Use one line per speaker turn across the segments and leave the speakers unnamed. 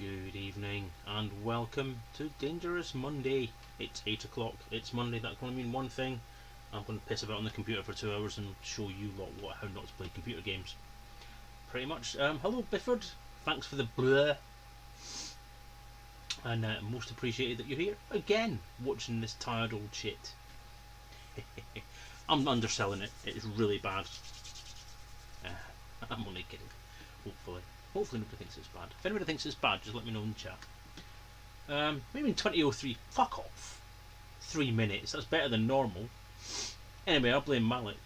Good evening and welcome to Dangerous Monday. It's 8 o'clock, it's Monday. That can only mean one thing: I'm going to piss about on the computer for 2 hours and show you lot how not to play computer games. Pretty much. Hello Bifford, thanks for the blur. And most appreciated that you're here again watching this tired old shit. I'm underselling it, it's really bad. I'm only kidding, hopefully. Hopefully nobody thinks it's bad. If anybody thinks it's bad, just let me know in the chat. Maybe in 2003, fuck off. 3 minutes, that's better than normal. Anyway, I'll blame Malik.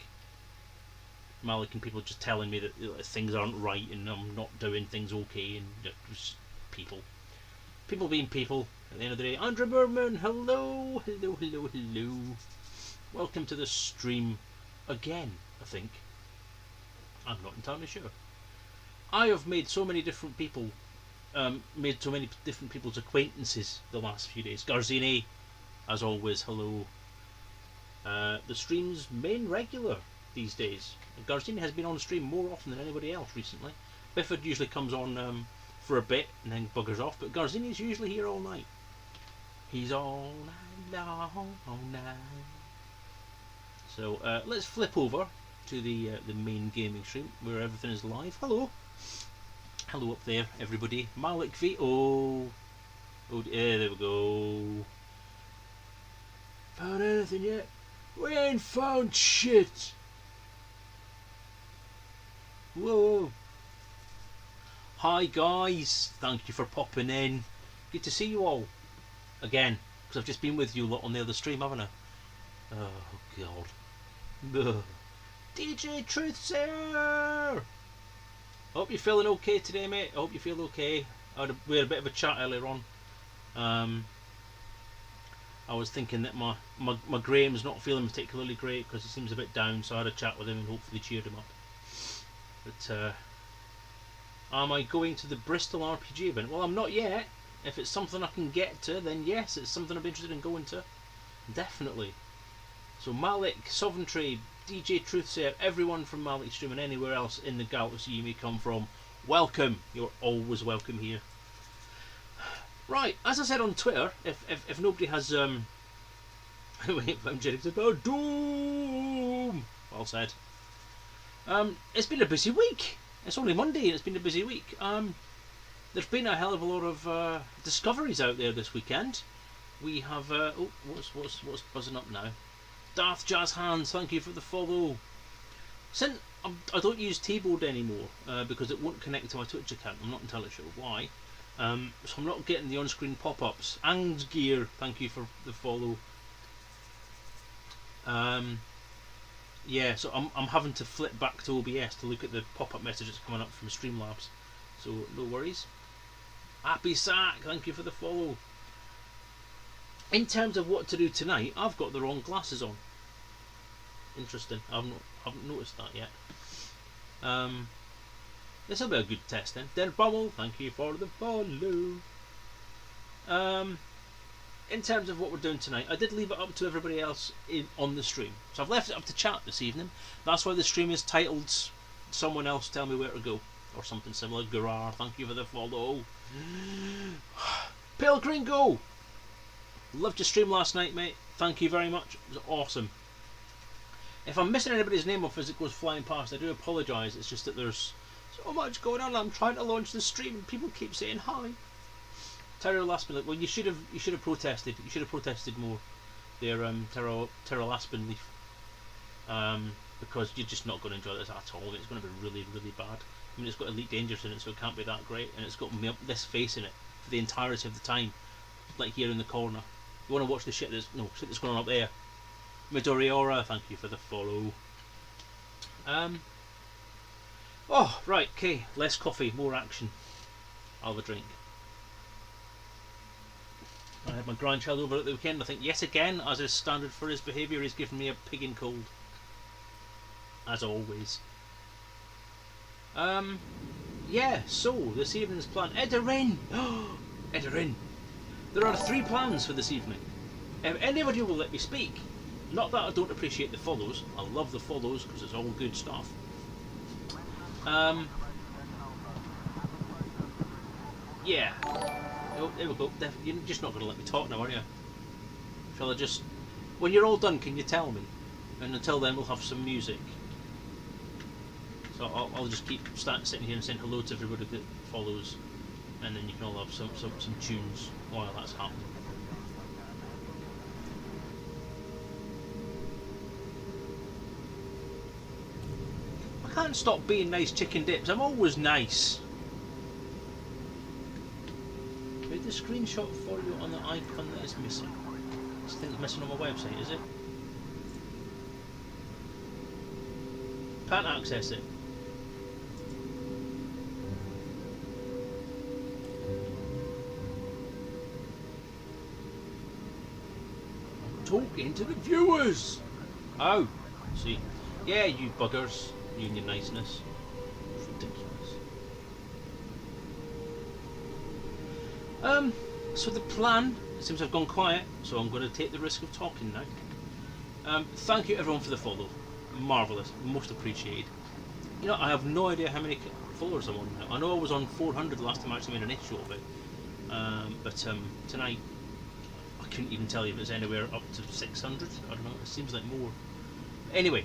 Malik and people just telling me that things aren't right and I'm not doing things okay, and just people. People being people, at the end of the day. Andrew Berman, hello, hello, hello, hello. Welcome to the stream again, I think. I'm not entirely sure. I have made so many different people, made so many different people's acquaintances the last few days. Garzini, as always, hello. The stream's main regular these days. Garzini has been on stream more often than anybody else recently. Bifford usually comes on for a bit and then buggers off, but Garzini's usually here all night. He's all night long, all night. So let's flip over to the main gaming stream where everything is live. Hello. Hello up there, everybody. Malik V. Oh, yeah, there we go. Found anything yet? We ain't found shit. Whoa. Hi guys, thank you for popping in. Good to see you all again, because I've just been with you lot on the other stream, haven't I? Oh god. Ugh. DJ Truthsayer! Hope you're feeling okay today, mate. I hope you feel okay. We had a bit of a chat earlier on. I was thinking that my Graham's not feeling particularly great because he seems a bit down, so I had a chat with him and hopefully cheered him up. But am I going to the Bristol RPG event? Well, I'm not yet. If it's something I can get to, then yes, it's something I'm interested in going to. Definitely. So Malik, Sovereignty, DJ Truthsayer, everyone from Malik Stream and anywhere else in the galaxy you may come from, welcome. You're always welcome here. Right, as I said on Twitter, if nobody has wait, I'm Jennings about Doom. Well said. It's been a busy week. It's only Monday and it's been a busy week. There's been a hell of a lot of discoveries out there this weekend. We have oh, what's buzzing up now? Darth Jazz Hands, thank you for the follow. Since I don't use T-Board anymore because it won't connect to my Twitch account. I'm not entirely sure why. So I'm not getting the on-screen pop-ups. And Gear, thank you for the follow. Yeah, so I'm having to flip back to OBS to look at the pop-up messages coming up from Streamlabs. So no worries. Happy Sack, thank you for the follow. In terms of what to do tonight, I've got the wrong glasses on. Interesting. I haven't noticed that yet. This will be a good test then. Den Bumble, thank you for the follow. In terms of what we're doing tonight, I did leave it up to everybody else on the stream. So I've left it up to chat this evening. That's why the stream is titled Someone Else Tell Me Where to Go, or something similar. Gerard, thank you for the follow. Pale Gringo! Loved your stream last night, mate. Thank you very much. It was awesome. If I'm missing anybody's name off as it goes flying past, I do apologise. It's just that there's so much going on. I'm trying to launch the stream and people keep saying hi. Terror Laspin, well, you should have protested. You should have protested more there, Terror Laspin Leaf. Because you're just not going to enjoy this at all. It's going to be really, really bad. I mean, it's got Elite Dangerous in it, so it can't be that great, and it's got this face in it for the entirety of the time, like here in the corner. You want to watch the shit that's going on up there. Midoriora, thank you for the follow. Oh, right, okay. Less coffee, more action. I'll have a drink. I had my grandchild over at the weekend. I think yet again, as is standard for his behaviour, he's given me a pigging cold. As always. Yeah, so this evening's plan. Edarin! Edarin! There are 3 plans for this evening. If anybody will let me speak, not that I don't appreciate the follows, I love the follows because it's all good stuff. Yeah. Oh, there we go. You're just not going to let me talk now, are you? Shall I just... When you're all done, can you tell me? And until then, we'll have some music. So I'll just keep sitting here and saying hello to everybody that follows, and then you can all have some tunes while that's happening. I can't stop being nice, chicken dips. I'm always nice. Made the screenshot for you on the icon that is missing. This thing's missing on my website, is it? Can't access it. Talking to the viewers. Oh, see, yeah, you buggers, you and your niceness. It's ridiculous. So the plan, it seems I've gone quiet, so I'm going to take the risk of talking now. Thank you everyone for the follow. Marvellous, most appreciated. You know, I have no idea how many followers I'm on now. I know I was on 400 the last time I actually made an issue of it. But tonight, I couldn't even tell you if it's anywhere up to 600. I don't know, it seems like more. Anyway.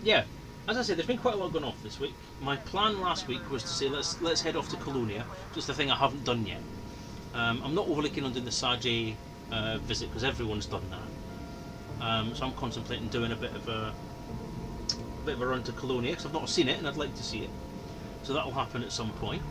Yeah, as I said, there's been quite a lot going off this week. My plan last week was to say let's head off to Colonia, just the thing I haven't done yet. I'm not overly keen on doing the Selezen visit because everyone's done that. So I'm contemplating doing a bit of a run to Colonia because I've not seen it and I'd like to see it. So that will happen at some point.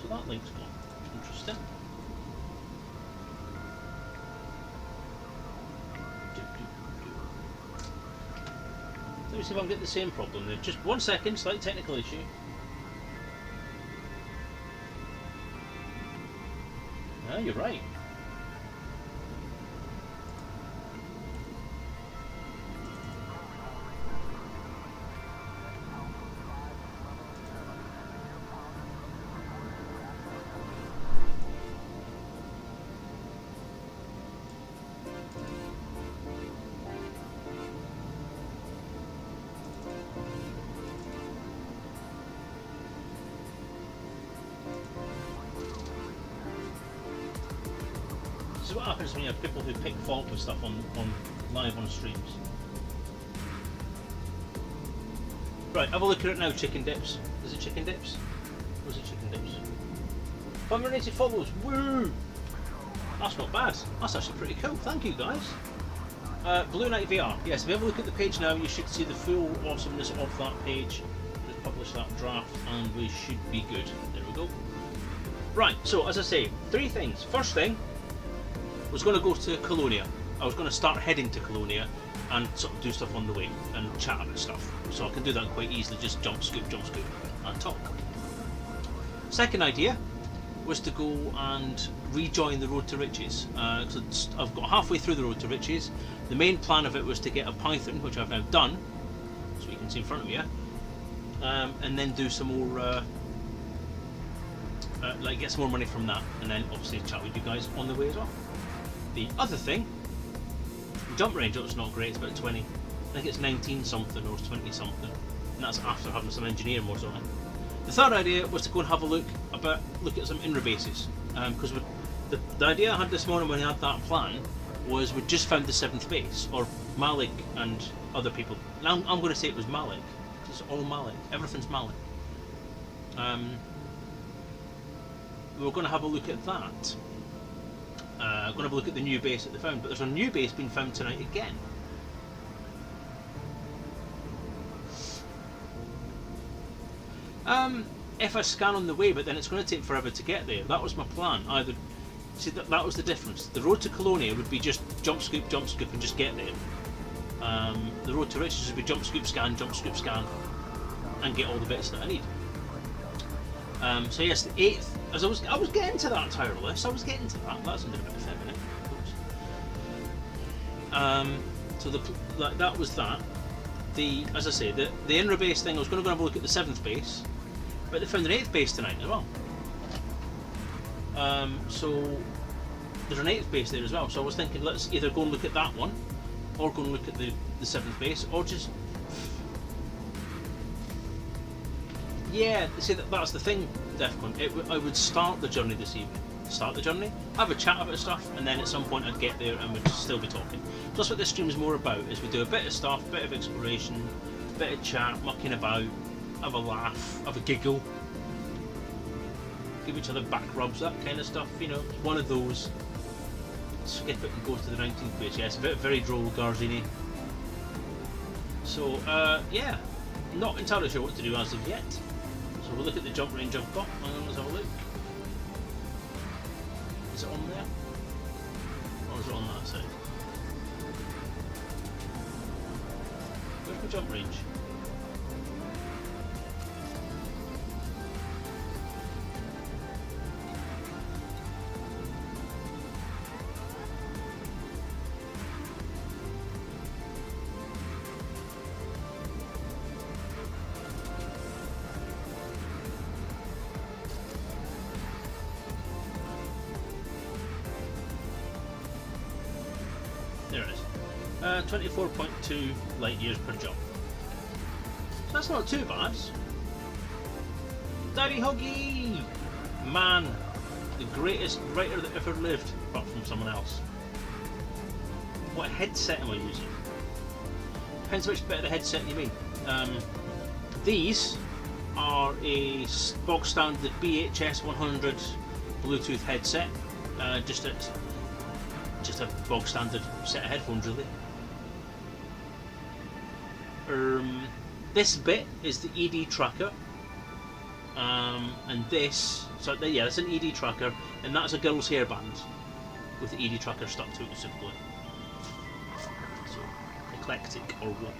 So that link's gone. Interesting. Let me see if I can get the same problem there. Just 1 second, slight technical issue. Ah, you're right. This is what happens when you have people who pick fault with stuff on live on streams. Right, have a look at it now, chicken dips. Is it chicken dips? Or is it chicken dips? 580 followers, woo! That's not bad. That's actually pretty cool. Thank you guys. Blue Knight VR. Yes, if you have a look at the page now, you should see the full awesomeness of that page. Just publish that draft and we should be good. There we go. Right, so as I say, 3 things. First thing, I was going to go to Colonia. I was going to start heading to Colonia and sort of do stuff on the way and chat about stuff. So I can do that quite easily, just jump, scoop, and talk. Second idea was to go and rejoin the Road to Riches. So I've got halfway through the Road to Riches. The main plan of it was to get a Python, which I've now done, so you can see in front of me, and then do some more, like get some more money from that, and then obviously chat with you guys on the way as well. The other thing, jump range up is not great, it's about 20. I think it's 19 something or 20 something, and that's after having some engineer mods on it. The third idea was to go and have a look at some INRA bases, because the idea I had this morning when I had that plan was we'd just found the 7th base, or Malik and other people. Now I'm going to say it was Malik. It's all Malik. Everything's Malik. We were going to have a look at that. Going to have a look at the new base that they found, but there's a new base being found tonight again. If I scan on the way, but then it's going to take forever to get there. That was my plan. See, that was the difference. The road to Colonia would be just jump, scoop, and just get there. The road to Riches would be jump, scoop, scan, and get all the bits that I need. So yes, the 8th. As I was getting to that tireless. I was getting to that. That's a little bit effeminate, of course. So that was that. As I say, the INRA base thing. I was going to go and have a look at the 7th base, but they found an 8th base tonight as well. So there's an 8th base there as well. So I was thinking, let's either go and look at that one, or go and look at the 7th base, or just... Yeah, see, that's the thing, Defcon. I would start the journey this evening. Start the journey, have a chat about stuff, and then at some point I'd get there and we'd still be talking. So that's what this stream is more about, is we do a bit of stuff, a bit of exploration, a bit of chat, mucking about, have a laugh, have a giggle, give each other back rubs, that kind of stuff, you know, one of those. Skip it and go to the 19th base. Yeah, it's a bit very droll, Garzini. So, yeah, not entirely sure what to do as of yet. So we'll look at the jump range I've got, and let's have a look. Is it on there? Or is it on that side? Where's my jump range? There it is. 24.2 light years per jump. So that's not too bad. Daddy Huggy! Man, the greatest writer that ever lived, apart from someone else. What headset am I using? Depends which bit of the headset you mean. These are a bog standard BHS 100 Bluetooth headset. Just a bog standard set of headphones, really. This bit is the ED tracker, and this, so yeah, that's an ED tracker, and that's a girl's hairband with the ED tracker stuck to it simply. So eclectic or what?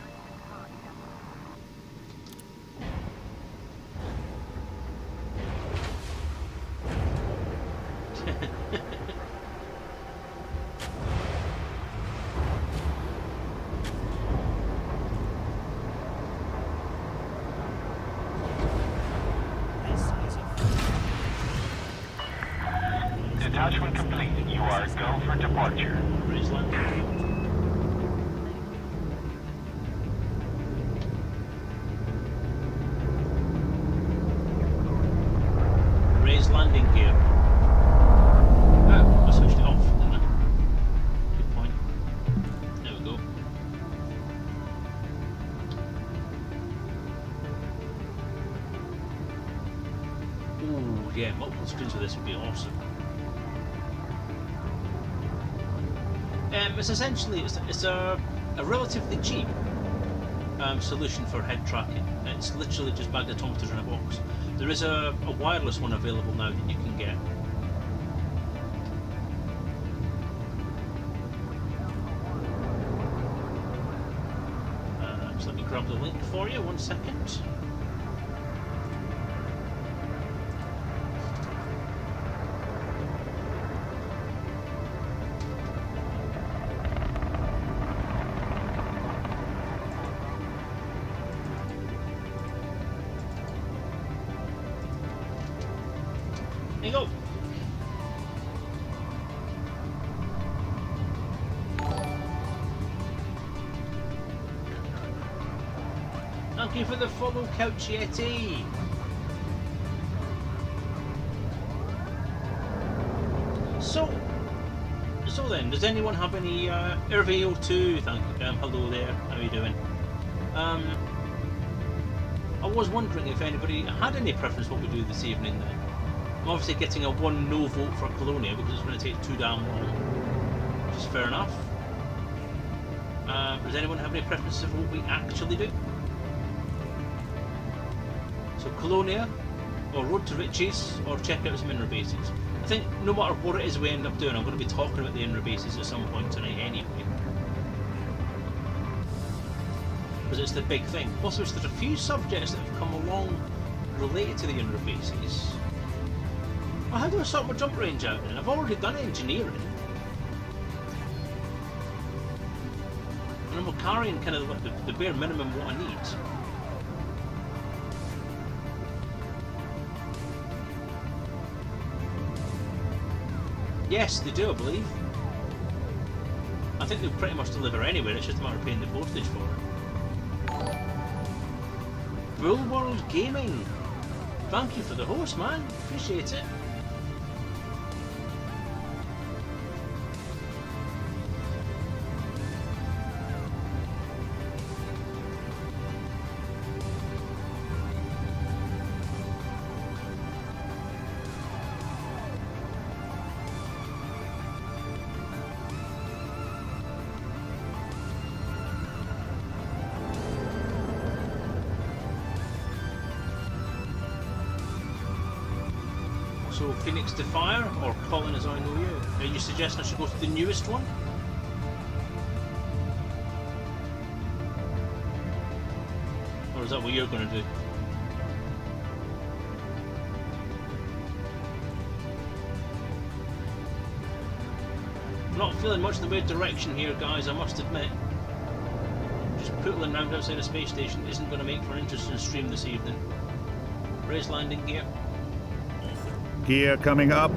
Detachment complete. You are go for departure.
Raise landing. Raise landing gear. Oh, I switched it off, didn't I? Good point. There we go. Ooh, yeah, multiple screens of this would be awesome. It's essentially it's a relatively cheap solution for head tracking. It's literally just magnetometers in a box. There is a wireless one available now that you can get. So let me grab the link for you. 1 second. There you go. Thank you for the follow, Couch Yeti. So then, does anyone have any RVO2? Thank you. Hello there. How are you doing? I was wondering if anybody had any preference what we do this evening then. I'm obviously getting a 1 no vote for Colonia because it's going to take too damn long, which is fair enough. Does anyone have any preferences of what we actually do? So Colonia, or Road to Riches, or check out some INRA bases. I think no matter what it is we end up doing, I'm going to be talking about the INRA bases at some point tonight anyway. Because it's the big thing. Also, there's a few subjects that have come along related to the INRA bases. Well, how do I sort my jump range out then? I've already done engineering. And I'm carrying kind of like the bare minimum what I need. Yes, they do, I believe. I think they'll pretty much deliver anywhere, it's just a matter of paying the postage for it. Bull World Gaming! Thank you for the host, man. Appreciate it. So Phoenix to Fire, or Colin as I know you. Are you suggesting I should go to the newest one? Or is that what you're going to do? I'm not feeling much in the way of direction here, guys, I must admit. Just pootling round outside a space station isn't going to make for an interesting stream this evening. Raise landing gear.
Gear coming up.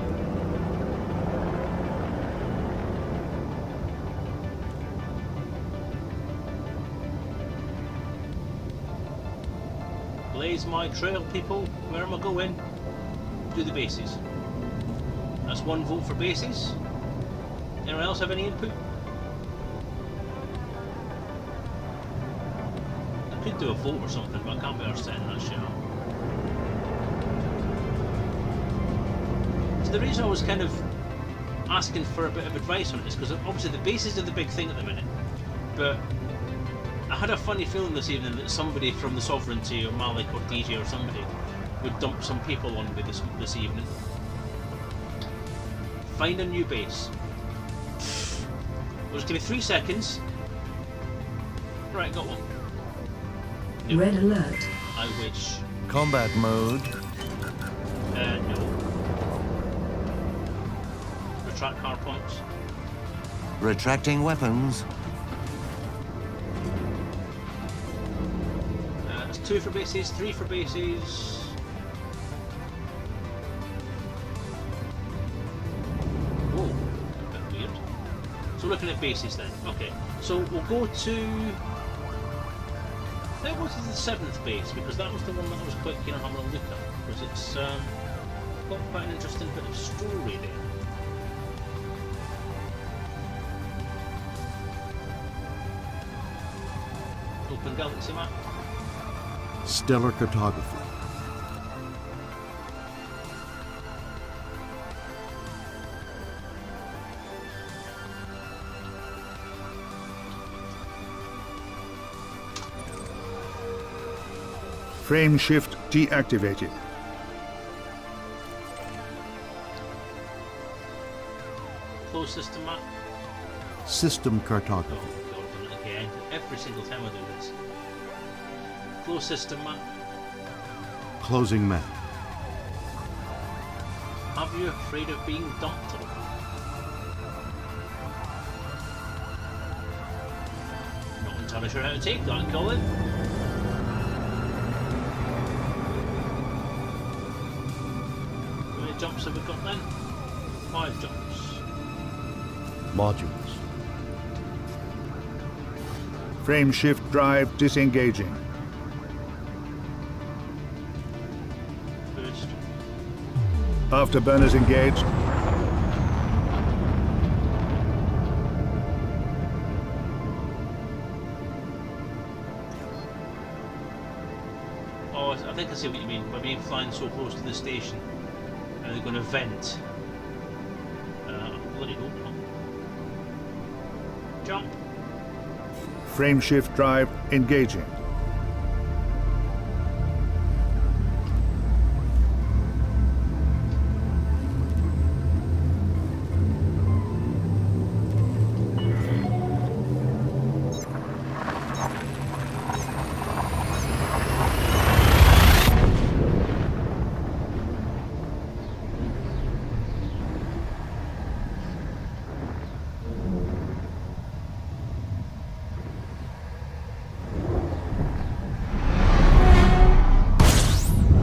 Blaze my trail, people. Where am I going? Do the bases. That's 1 vote for bases. Anyone else have any input? I could do a vote or something, but I can't be arsed setting that shit up. So the reason I was kind of asking for a bit of advice on it is because obviously the bases are the big thing at the minute, but I had a funny feeling this evening that somebody from the Sovereignty or Malik or DJ or somebody would dump some people on me this evening. Find a new base. Well, just give me 3 seconds. Right, got one. No.
Red alert.
I wish.
Combat mode.
No. Retract hard points.
Retracting weapons.
That's 2 for bases, 3 for bases. Whoa, a bit weird. So we're looking at bases then. Okay, so we'll go to. Let's go to the 7th base because that was the one that I was quite keen on having a look at because it's got quite an interesting bit of story there. Open galaxy map.
Stellar cartography. Frame shift deactivated.
Closed system map.
System cartography.
Oh god, I've done it again. Every single time I do this. Closed system map.
Closing map.
Are you afraid of being dumped on? Not entirely sure how to take that, Colin. How many jumps have we got then? 5 jumps.
Modules. Frame shift drive disengaging.
First.
Afterburners engaged.
Oh, I think I see what you mean by being flying so close to the station. And they're going to vent. Bloody hope not. Jump.
Frame shift drive engaging.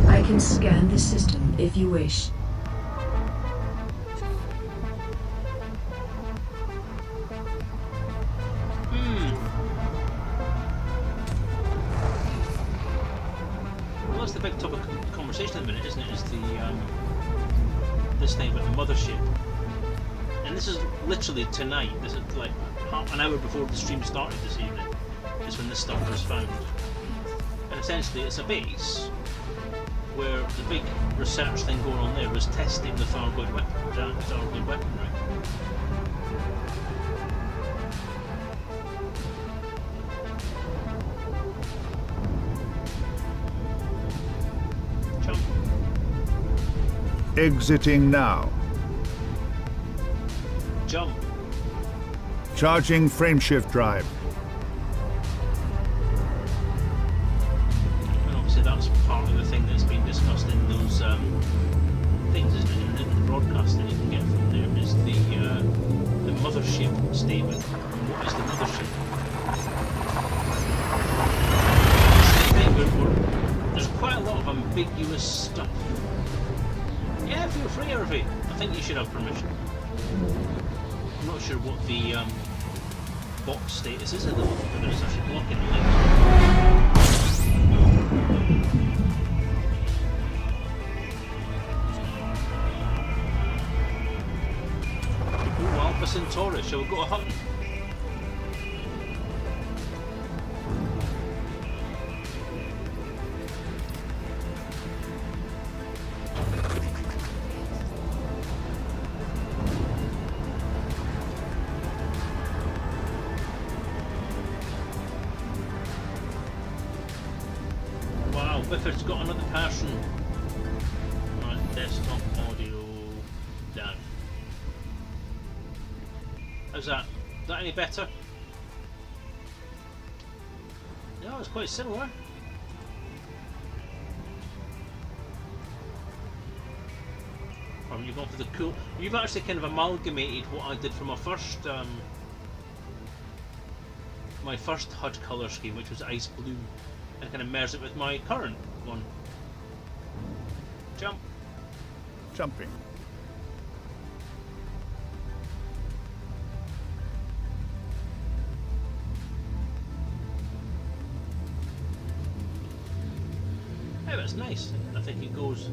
I can scan the system if you wish.
conversation at the minute, isn't it? Is the this thing about the mothership, and this is literally tonight. This is like half an hour before the stream started this evening. Is when this stuff was found, and essentially it's a base where the big research thing going on there was testing the Thargoid weaponry. Jump.
Exiting now.
Jump.
Charging frameshift drive.
And obviously that's part of the thing that's been discussed in those things, isn't it? In the broadcast that you can get from there is the mothership statement. What is the mothership? It's the thing where there's quite a lot of ambiguous stuff. Yeah, feel free, Irvi. I think you should have permission. I'm not sure what the box status is at the moment, but it's actually blocking the link. Ooh, Alpha Centauri, shall we go to Hutton? Bifford's got another person. Right, desktop audio down. How's that? Is that any better? No, it's quite similar. You've gone for the cool. You've actually kind of amalgamated what I did for my first HUD colour scheme, which was ice blue, and kind of merge it with my current one. Jump.
Jumping.
Hey, that's nice. I think it goes.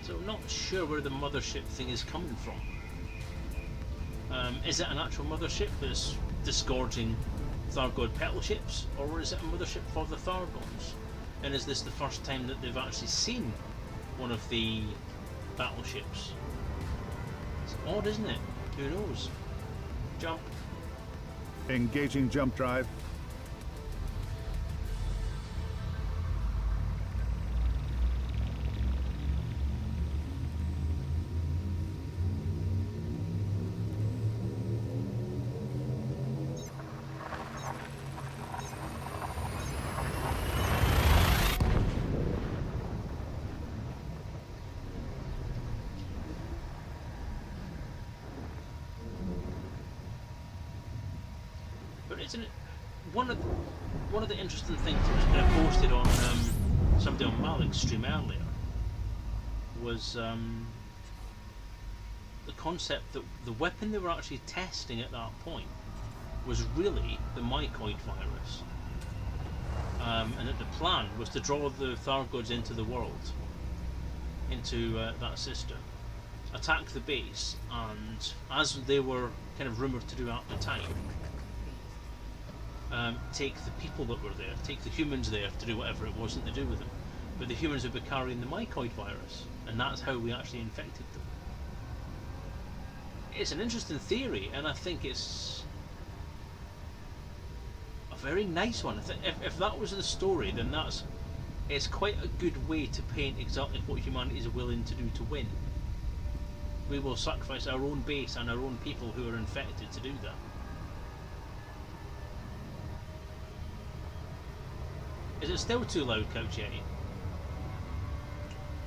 So I'm not sure where the mothership thing is coming from. Is it an actual mothership that's disgorging Thargoid petal ships, or is it a mothership for the Thargons? And is this the first time that they've actually seen one of the battleships? It's odd, isn't it? Who knows? Jump.
Engaging jump drive.
Isn't it one of the interesting things that was posted on somebody on Malik's stream earlier was the concept that the weapon they were actually testing at that point was really the mycoid virus, and that the plan was to draw the Thargoids into the world, into that system, attack the base, and as they were kind of rumoured to do at the time, take the people that were there, take the humans there to do whatever it wasn't to do with them. But the humans would be carrying the mycoid virus, and that's how we actually infected them. it's an interesting theory, and I think it's a very nice one. If that was the story, then it's quite a good way to paint exactly what humanity is willing to do to win. We will sacrifice our own base and our own people who are infected to do that. Is it still too loud, Couch Yeti?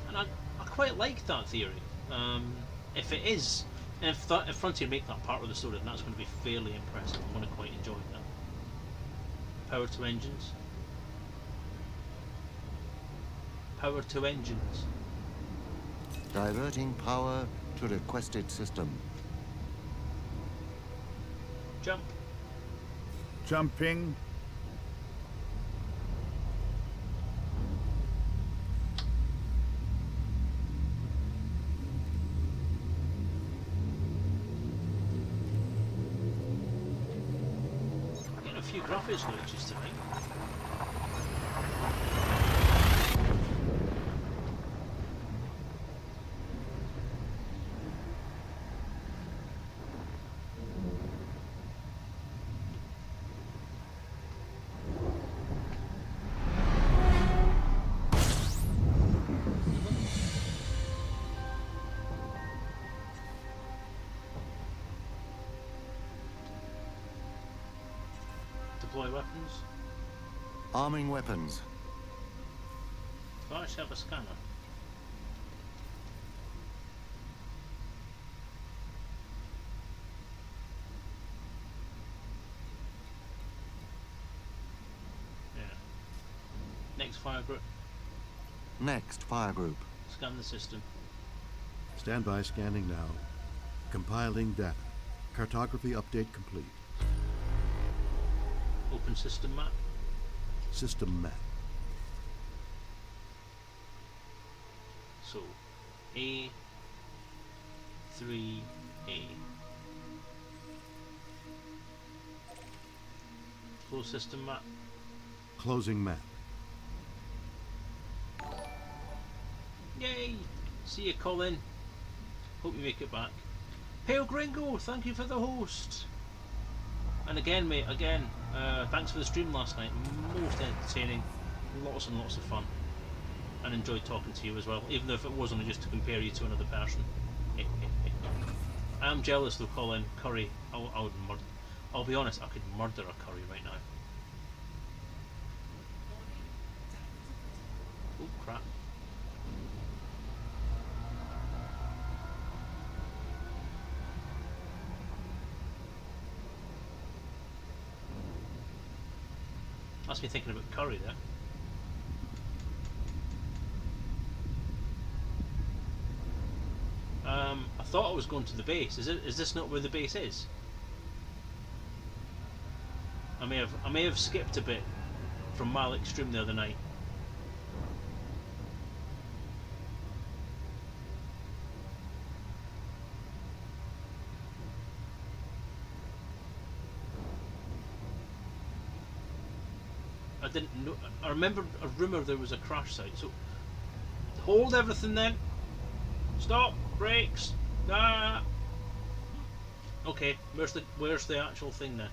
And I quite like that theory. If it is, and if Frontier make that part of the story, then that's going to be fairly impressive. I'm going to quite enjoy that. Power to engines. Power to engines.
Diverting power to requested system.
Jump.
Jumping.
Getting a few graphics glitches tonight. Deploy weapons.
Arming weapons.
Do I actually have a scanner? Yeah. Next fire group.
Next fire group.
Scan the system.
Stand by, scanning now. Compiling data. Cartography update complete.
Open system map.
System map.
So, A3A. Close system map.
Closing map.
Yay! See you, Colin. Hope you make it back. Pale Gringo, thank you for the host. And again, mate, thanks for the stream last night. Most entertaining, lots and lots of fun, and enjoyed talking to you as well. Even though if it was only just to compare you to another person. I'm jealous though, Colin. Curry, I would murder. I'll be honest, I could murder a curry right now. Oh crap. That's me thinking about curry there. I thought I was going to the base. Is this not where the base is? I may have skipped a bit from Malik's stream the other night. I didn't know. I remember a rumour there was a crash site. So hold everything then. Stop. Brakes. Ah. Okay. Where's the actual thing then?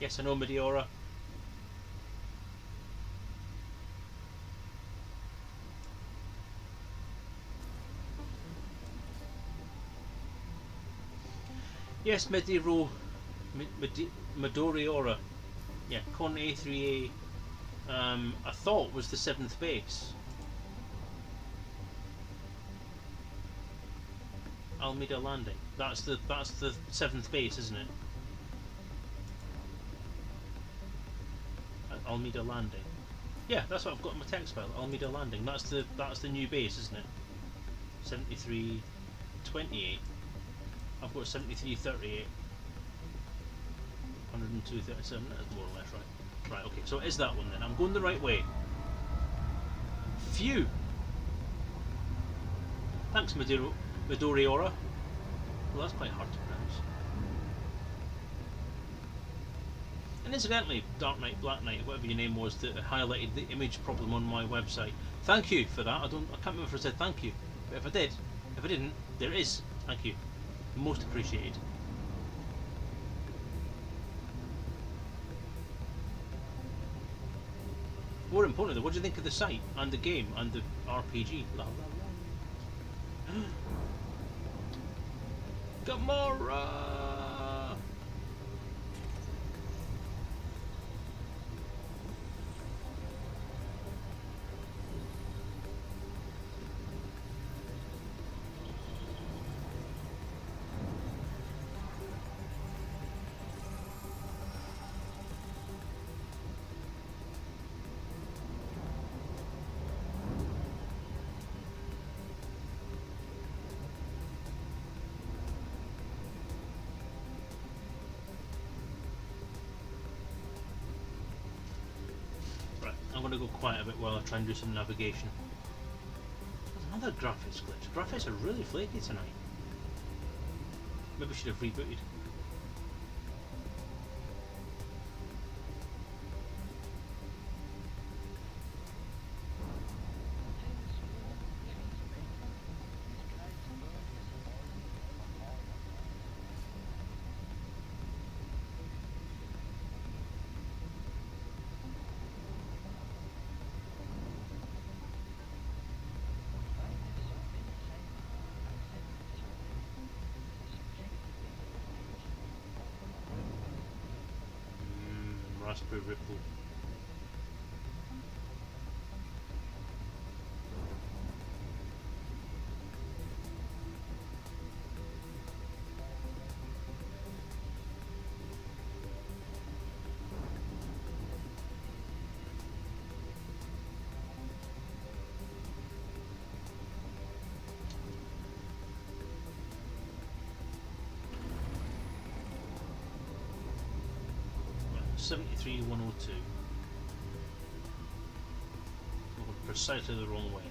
Yes, I know, Meteora. Yes, Midoriora. Yeah, Con A3A. I thought was the 7th base. Almeida Landing. That's the 7th base, isn't it? Almeida Landing. Yeah, that's what I've got in my text file. Almeida Landing. That's the new base, isn't it? 7328. I've got 7338. 10237. That's more or less right. Right. Okay. So it is that one then. I'm going the right way. Phew. Thanks, Midoriora. Well, that's quite hard to pronounce. And incidentally, Dark Knight, Black Knight, whatever your name was, that highlighted the image problem on my website. Thank you for that. I can't remember if I said thank you, but if I did, if I didn't, there it is. Thank you, most appreciated. More importantly, what do you think of the site and the game and the RPG? La, la, la. Gamora! I'm going to go quiet a bit while I try and do some navigation. There's another graphics glitch. Graphics are really flaky tonight. Maybe I should have rebooted. Raspberry Ripple. Right, 73,102. We're going precisely the wrong way.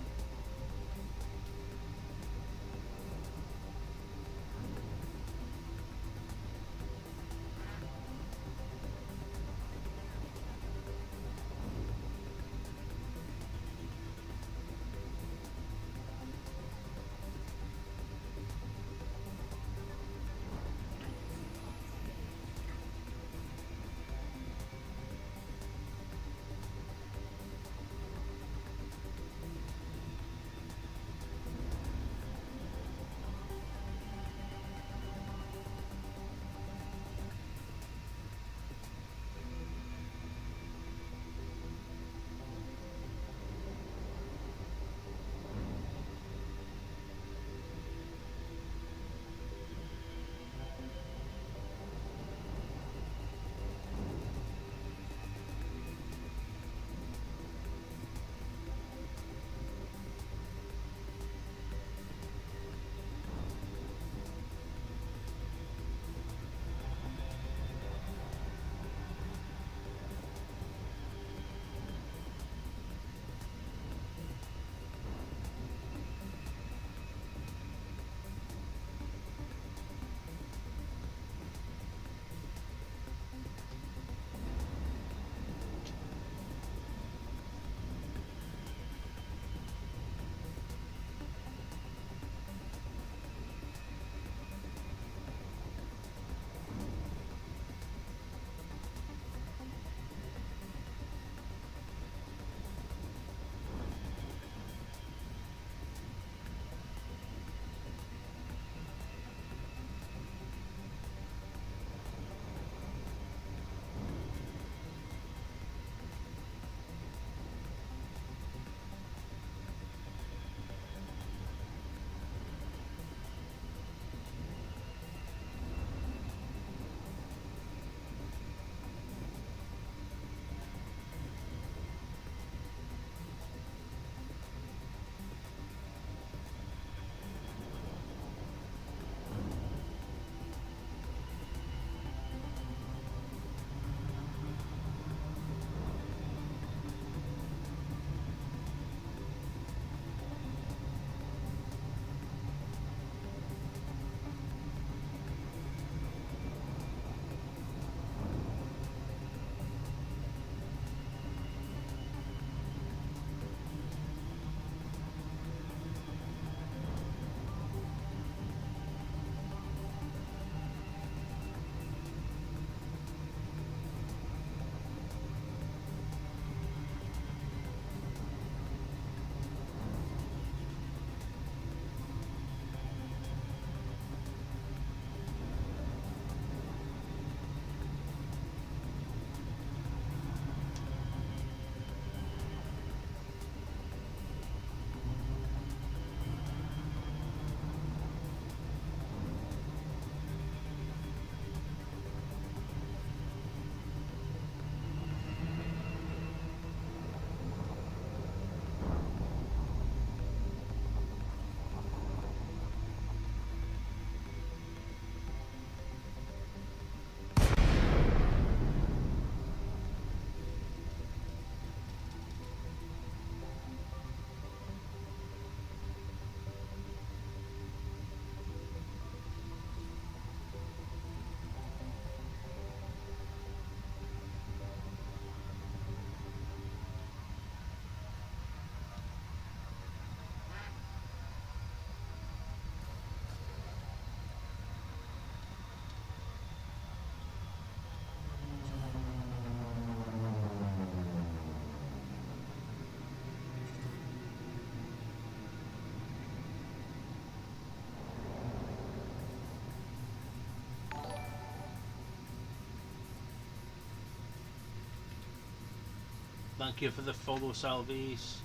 Thank you for the follow, Salvies.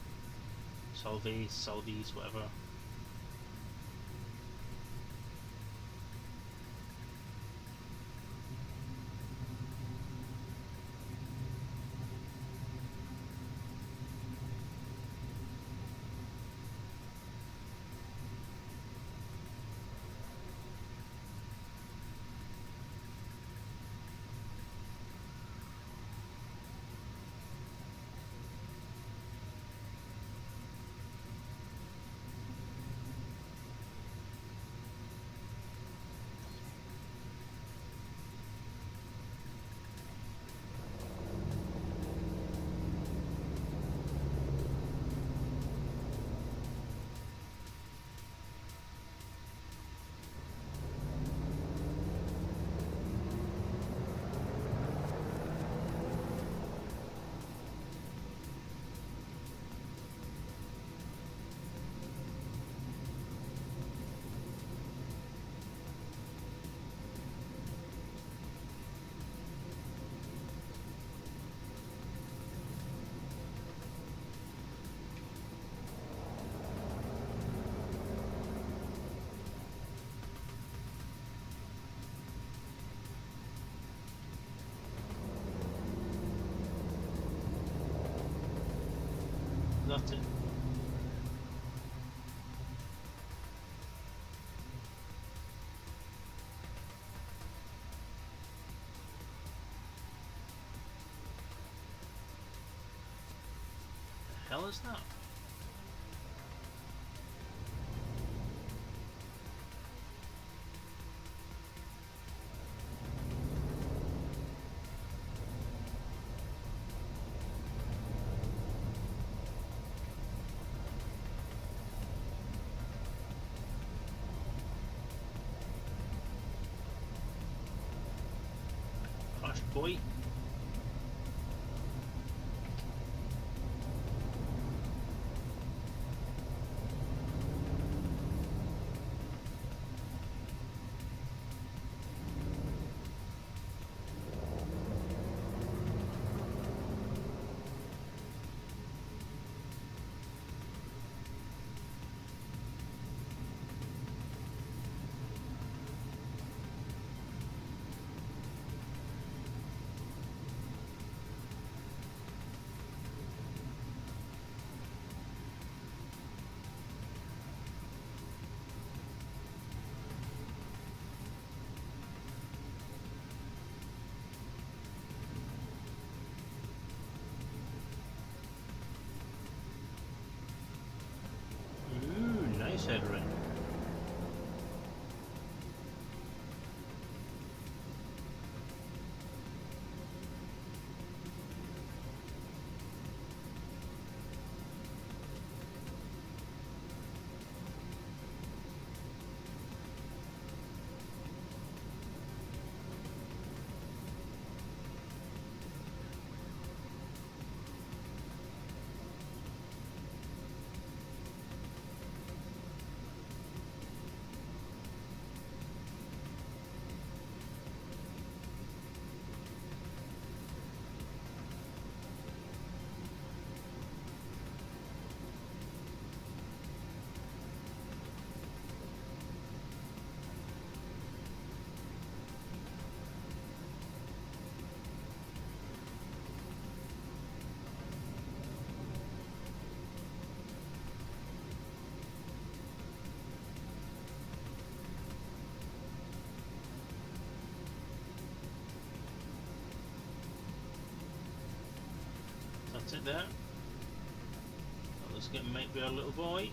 Salvies, whatever. That's it. The hell is that? Hush, boy. Ooh, nice headering. That's it there. Well, let's get might be our little boy.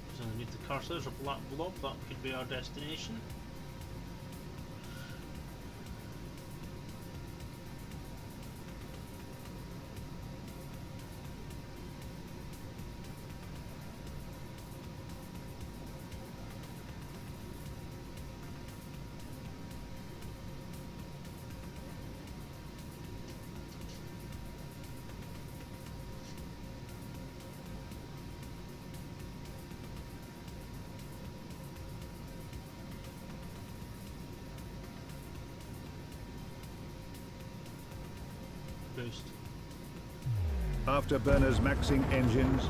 Just underneath the cursor there's a black blob, that could be our destination. boost.
Afterburners maxing engines.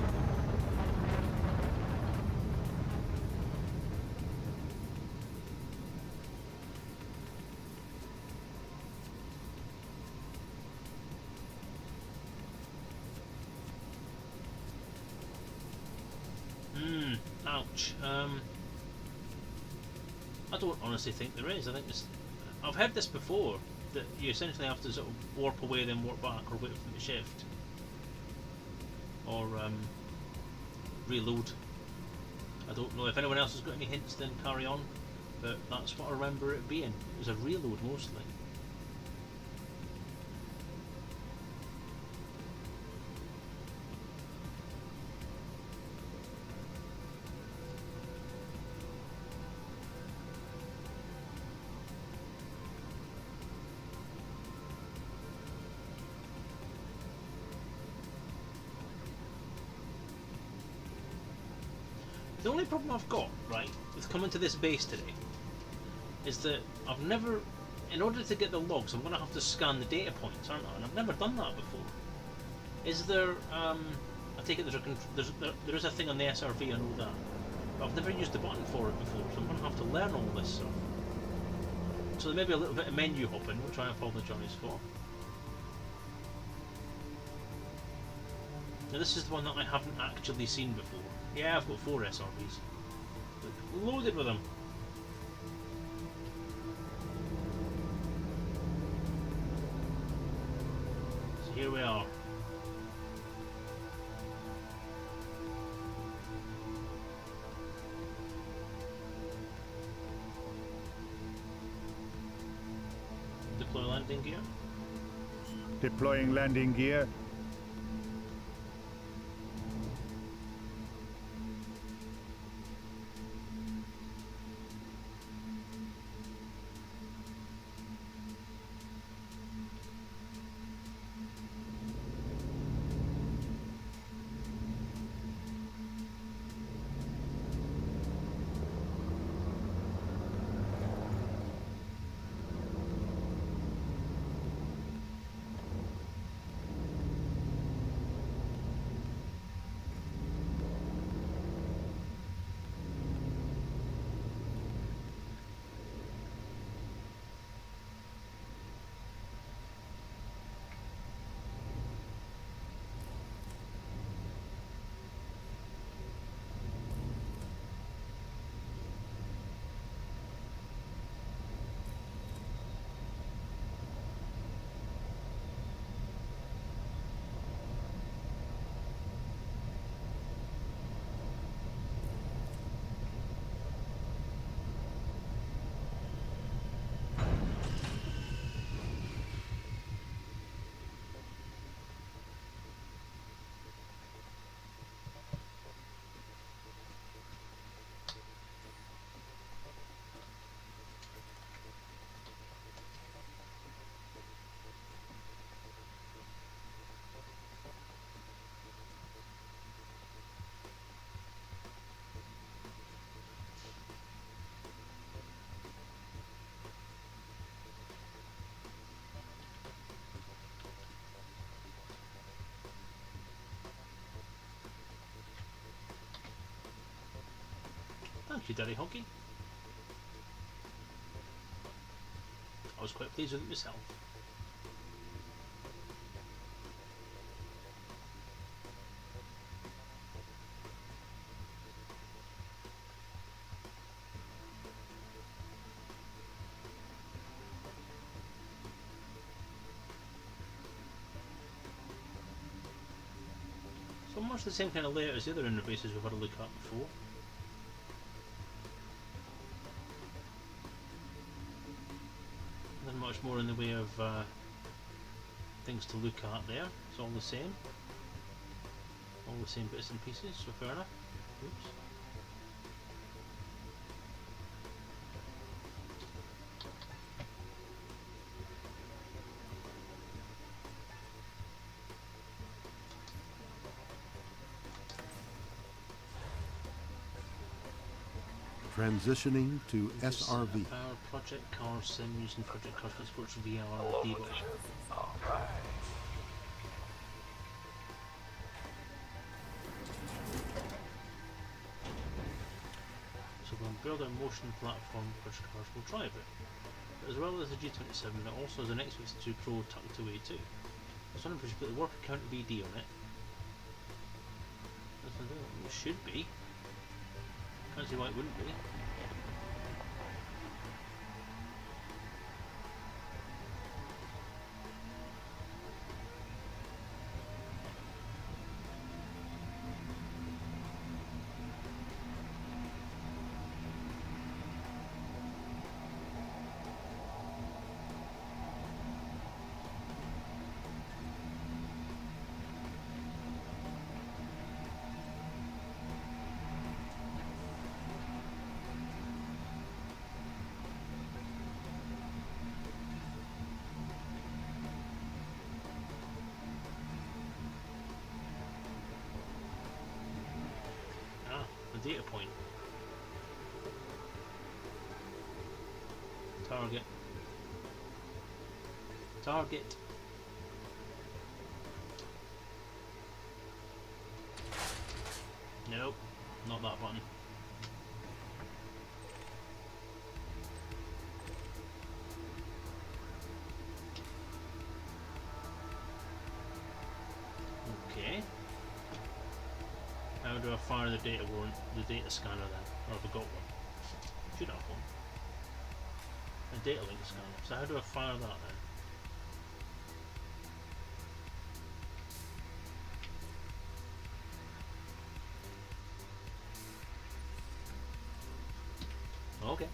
Ouch. I don't honestly think there is. I think it's... I've heard this before, that you essentially have to sort of warp away then warp back, or wait for them to shift. Or reload. I don't know if anyone else has got any hints, then carry on. But that's what I remember it being. It was a reload mostly. The only problem I've got, right, with coming to this base today, is that I've never, in order to get the logs, I'm going to have to scan the data points, aren't I? And I've never done that before. Is there, I take it there is a thing on the SRV, I know that. But I've never used the button for it before, so I'm going to have to learn all this stuff. So there may be a little bit of menu hopping, which I apologise for. Now this is the one that I haven't actually seen before. Yeah, I've got 4 SRVs. Loaded with them. So here we are. Deploy landing gear.
Deploying landing gear.
Thank you, Daddy Hoggy. I was quite pleased with it myself. So much the same kind of layout as the other interfaces we've had a look at before. Not much more in the way of things to look at there. It's all the same. All the same bits and pieces, so fair enough. Oops.
Transitioning to
This is
SRV.
Power Project Car Sim using Project Car Sports VR debug.
Alright.
build a motion platform which cars will drive it. But as well as the G27, it also has an X-52 Pro tucked away too. So I'm going to put the work account BD on it. It should be. Can't see why it wouldn't be. Data point. Target. Target. Nope, not that button. Okay. How do I fire the data scanner then? Or have I got one? Should have one. A data link scanner. So how do I fire that then? Okay.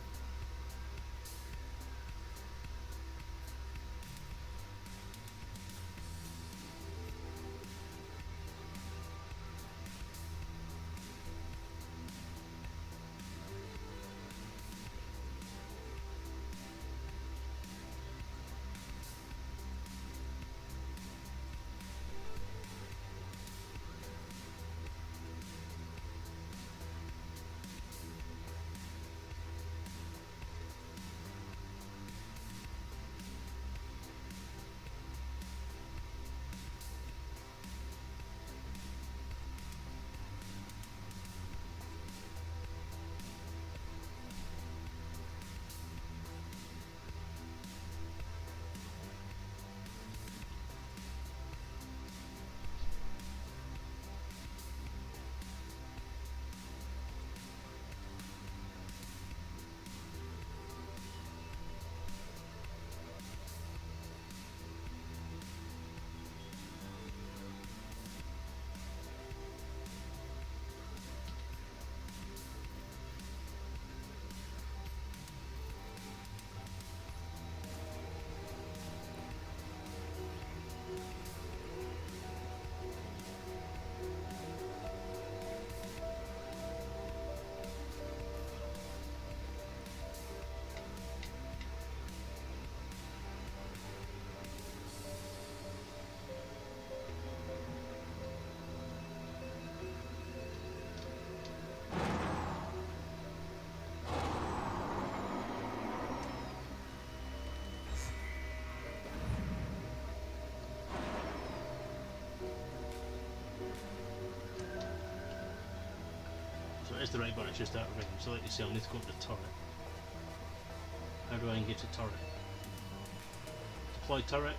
It's the right button, it's just out of range. So like you say, I'll need to go up to the turret. How do I engage the turret? Deploy turret.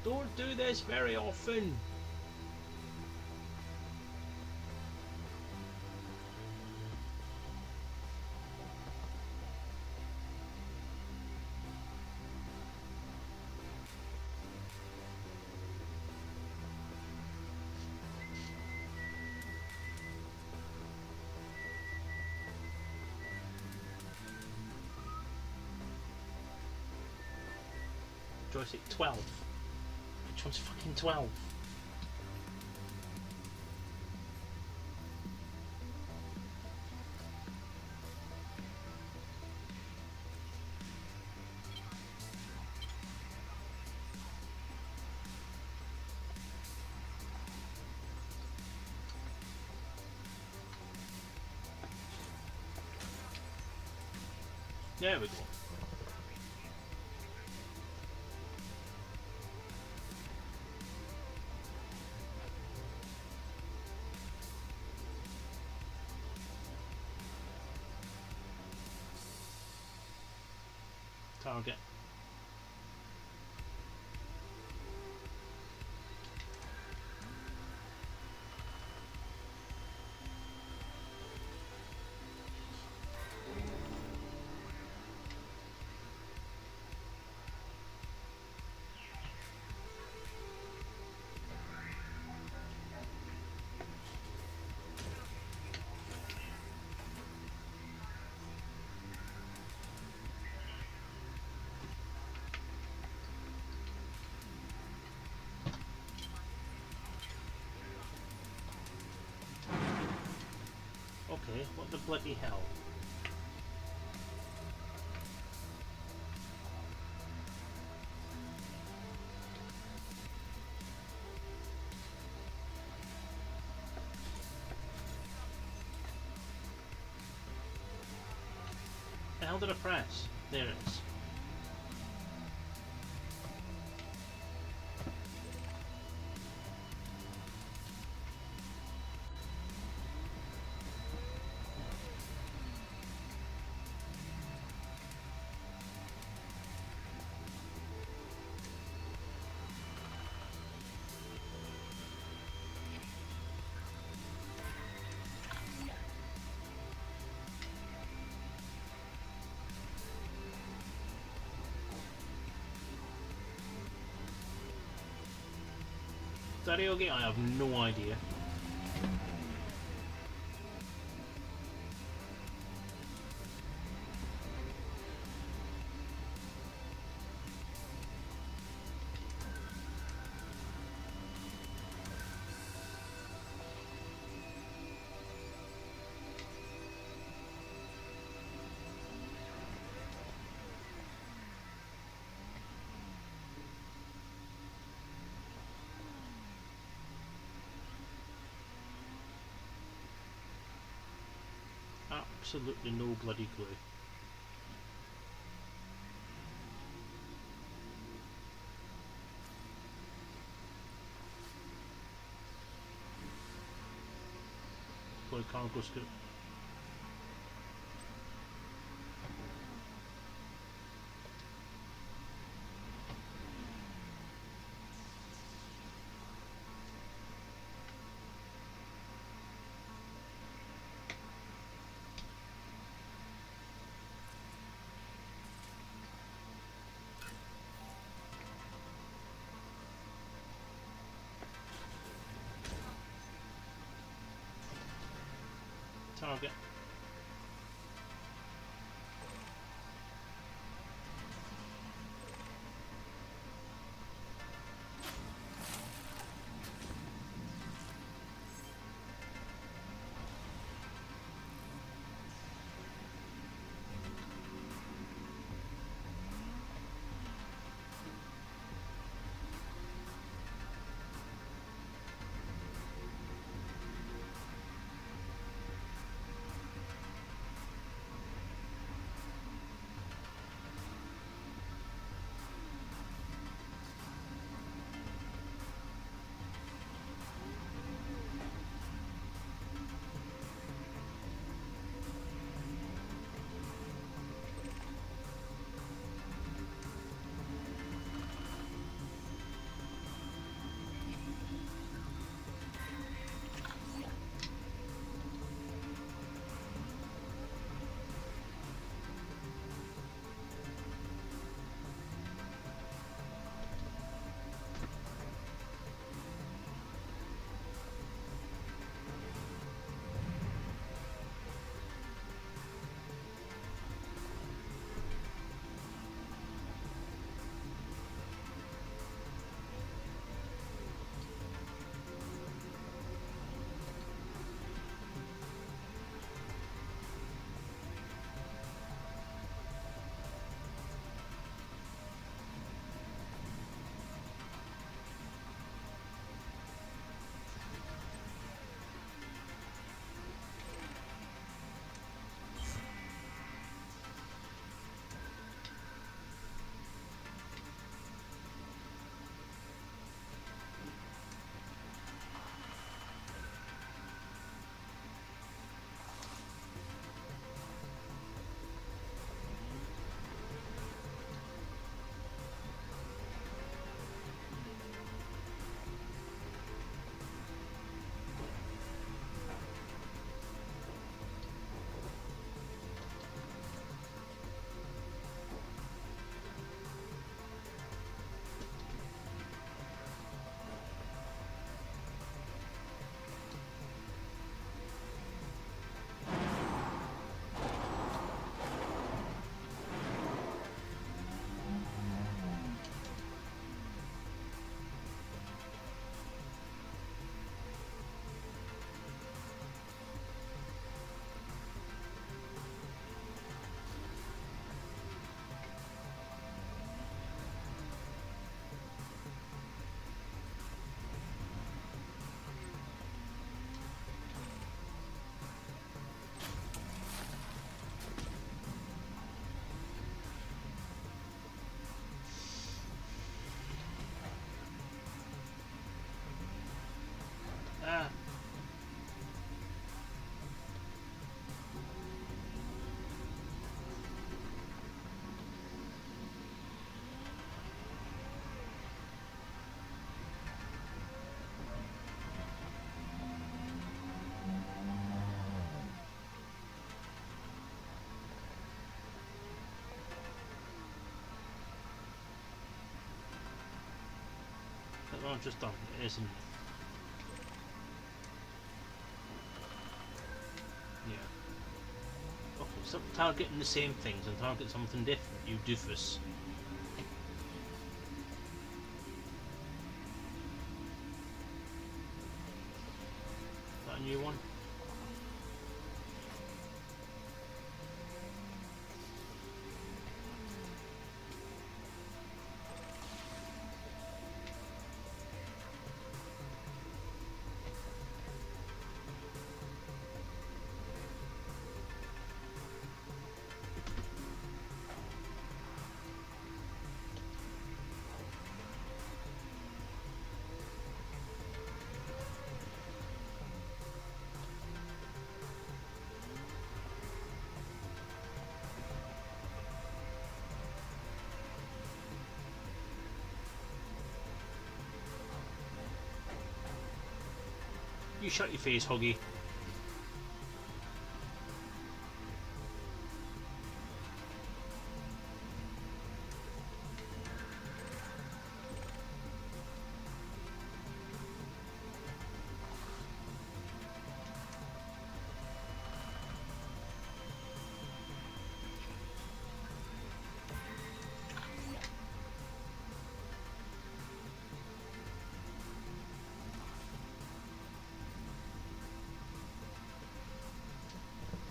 Don't do this very often. Joystick 12. Which one's fucking 12? There we go. Target. Okay, what the bloody hell? The hell did I press? There it is. Daddy okay? I have no idea. Absolutely no bloody clue. Play cargo scoop. Target. I've just done. It isn't. Yeah. Okay, stop targeting the same things and target something different, you doofus. Is that a new one? You shut your face, Huggy.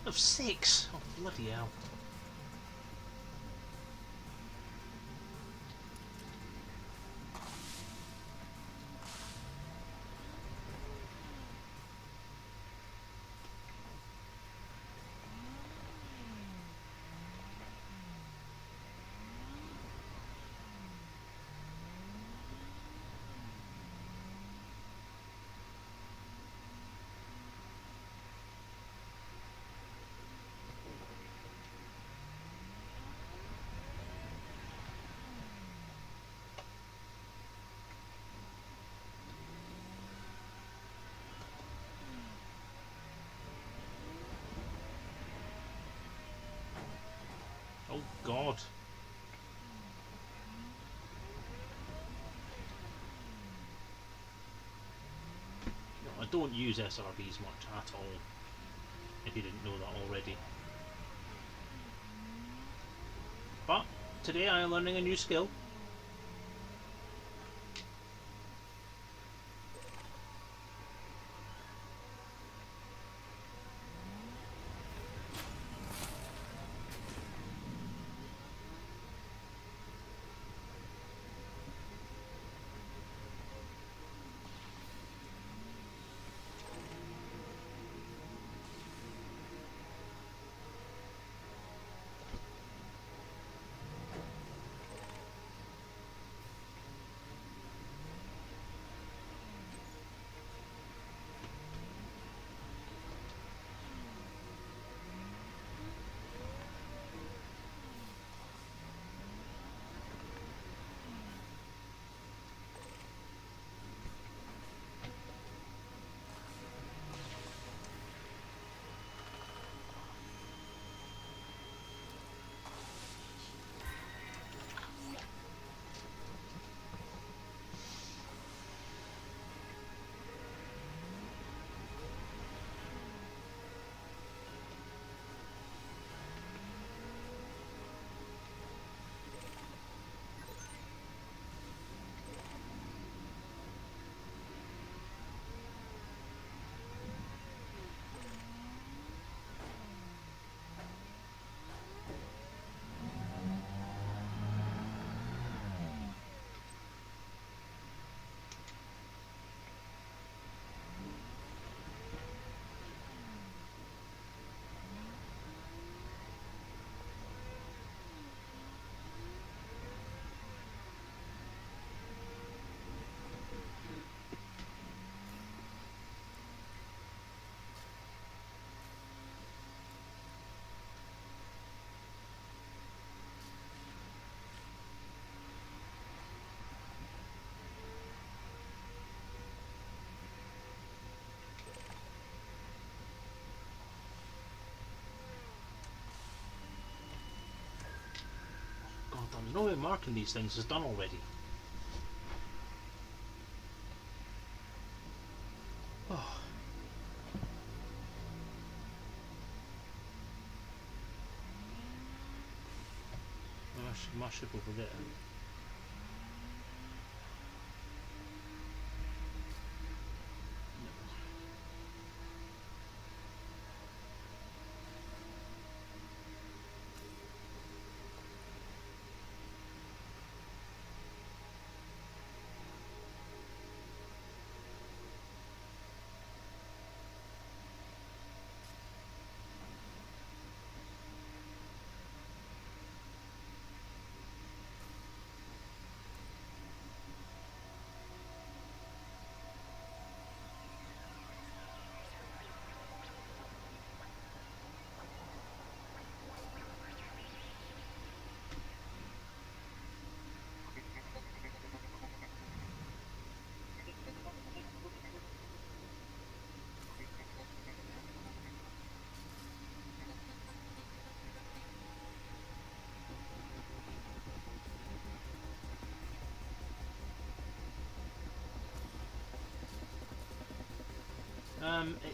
Of 6? Oh, bloody hell. Oh, God. No, I don't use SRBs much at all, if you didn't know that already. But today I am learning a new skill. God, there's no way marking these things is done already. my ship over there.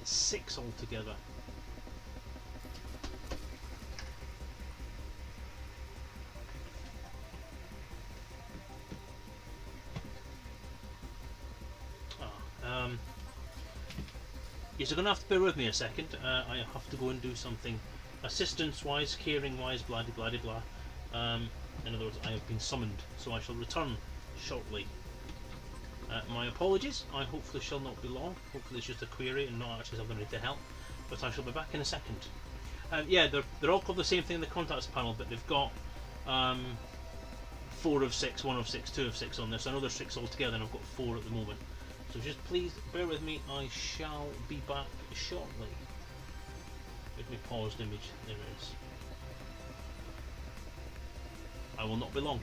It's 6 altogether. Yes, you're going to have to bear with me a second. I have to go and do something assistance-wise, caring-wise, blah blah blah blah. In other words, I have been summoned, so I shall return shortly. My apologies, I hopefully shall not be long. Hopefully it's just a query and not actually something to help. But I shall be back in a second. Yeah, they're all called the same thing in the contacts panel, but they've got 4 of 6, 1 of 6, 2 of 6 on this. I know there's 6 altogether and I've got 4 at the moment. So just please bear with me, I shall be back shortly. Give me paused image, there it is. I will not be long.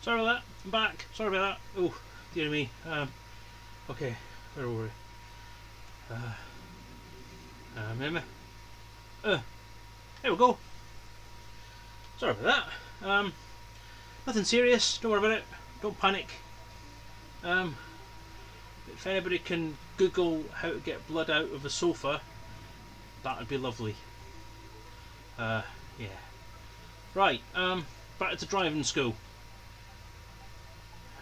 Sorry about that. I'm back. Sorry about that. Oh, dear me. Okay, where were we? Remember? There we go. Sorry about that. Nothing serious. Don't worry about it. Don't panic. If anybody can Google how to get blood out of a sofa, that would be lovely. Yeah. Right. Back to driving school.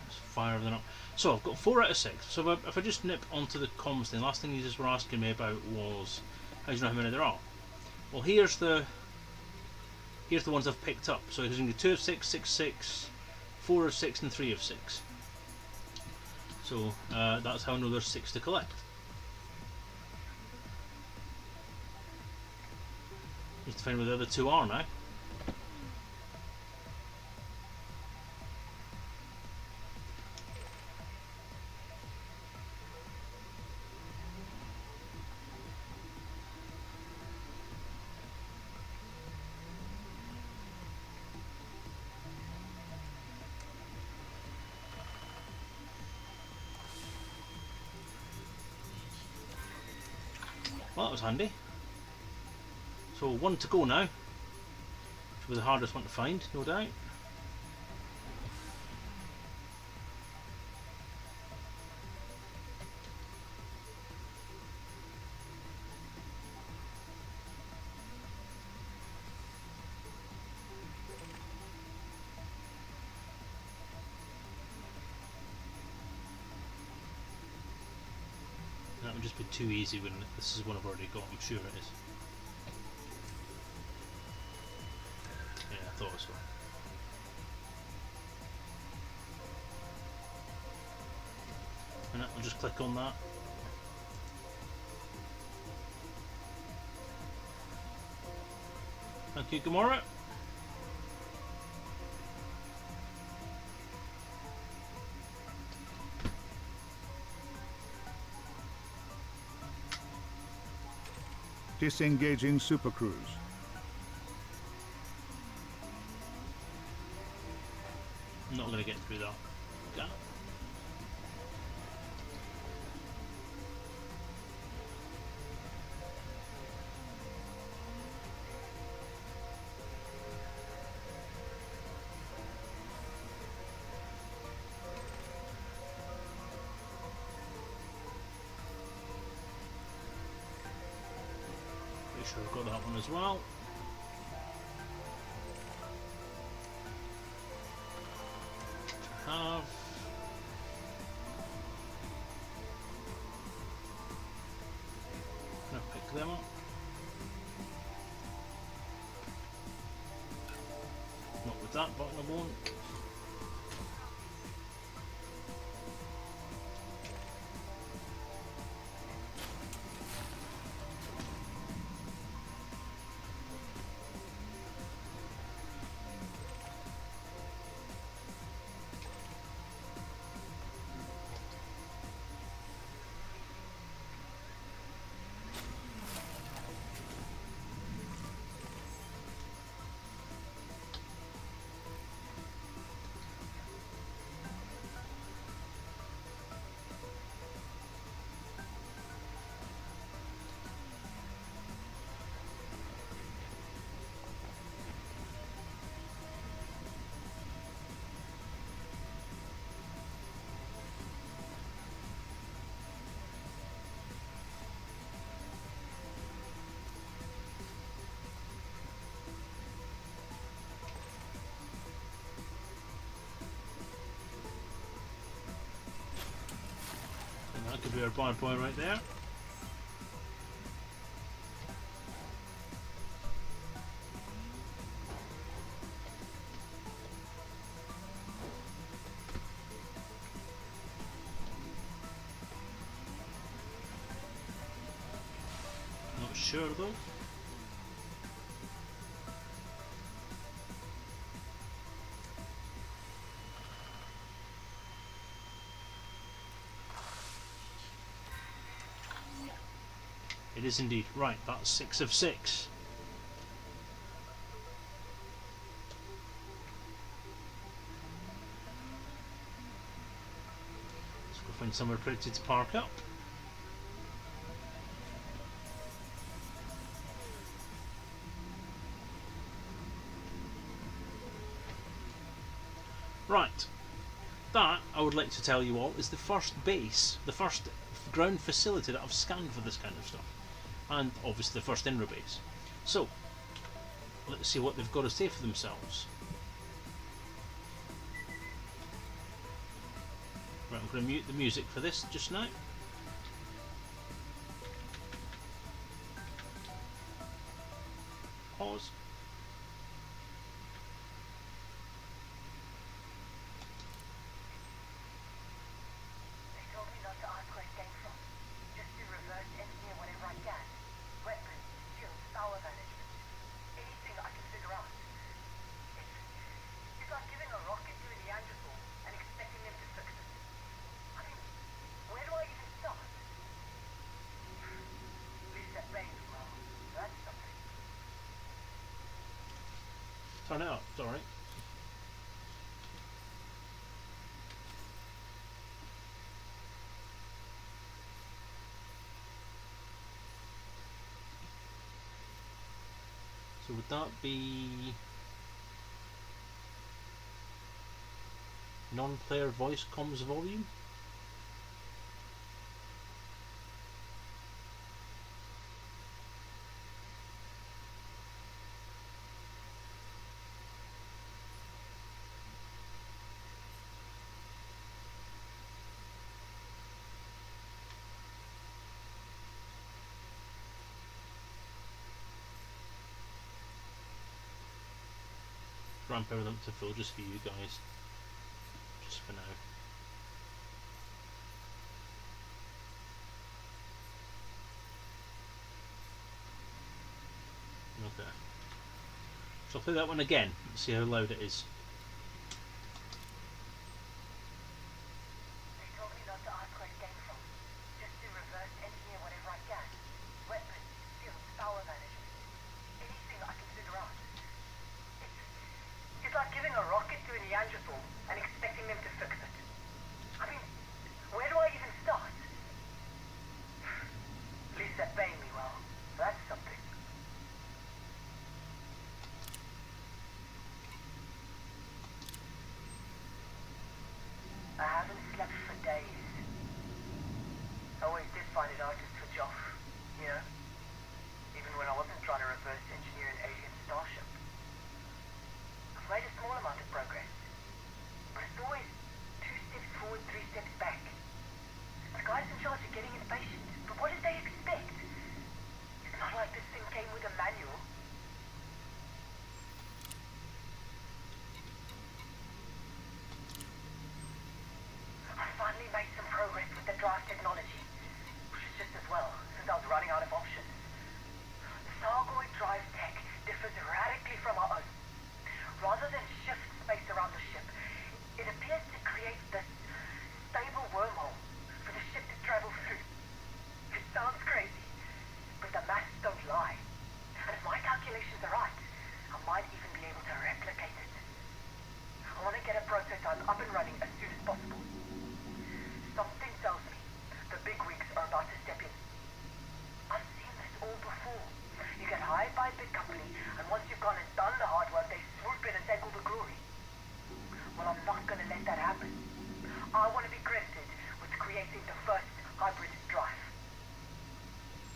Let's fire everything up. So I've got 4 out of 6. So if I just nip onto the comms thing, last thing you just were asking me about was how do you know how many there are? Well, here's the ones I've picked up. So there's going to be 2 of 6, 6, 6, 4 of 6, and 3 of 6. So that's how I know there's 6 to collect. Need to find where the other 2 are now. Well, that was handy. So 1 to go now. Which was the hardest one to find, no doubt. That would just be too easy, wouldn't it? This is one I've already got, I'm sure it is. Yeah, I thought so. And I'll just click on that. Thank you, Gamora.
Disengaging supercruise.
I'm not going to get through that. Okay. Pretty sure I've got that one as well. Have. Gonna pick them up. Not with that button, I won't. That could be our bad boy right there. Not sure though. It is indeed. Right, that's 6 of 6. find somewhere pretty to park up. Right, that, I would like to tell you all, is the first base, the first ground facility that I've scanned for this kind of stuff. And obviously the first INRA base. So, let's see what they've got to say for themselves. Right, I'm going to mute the music for this just now. Pause. Turn it up, it's alright. So would that be non-player voice comms volume? Ramp everything up to full just for you guys. Just for now. Okay. So I'll play that one again and see how loud it is.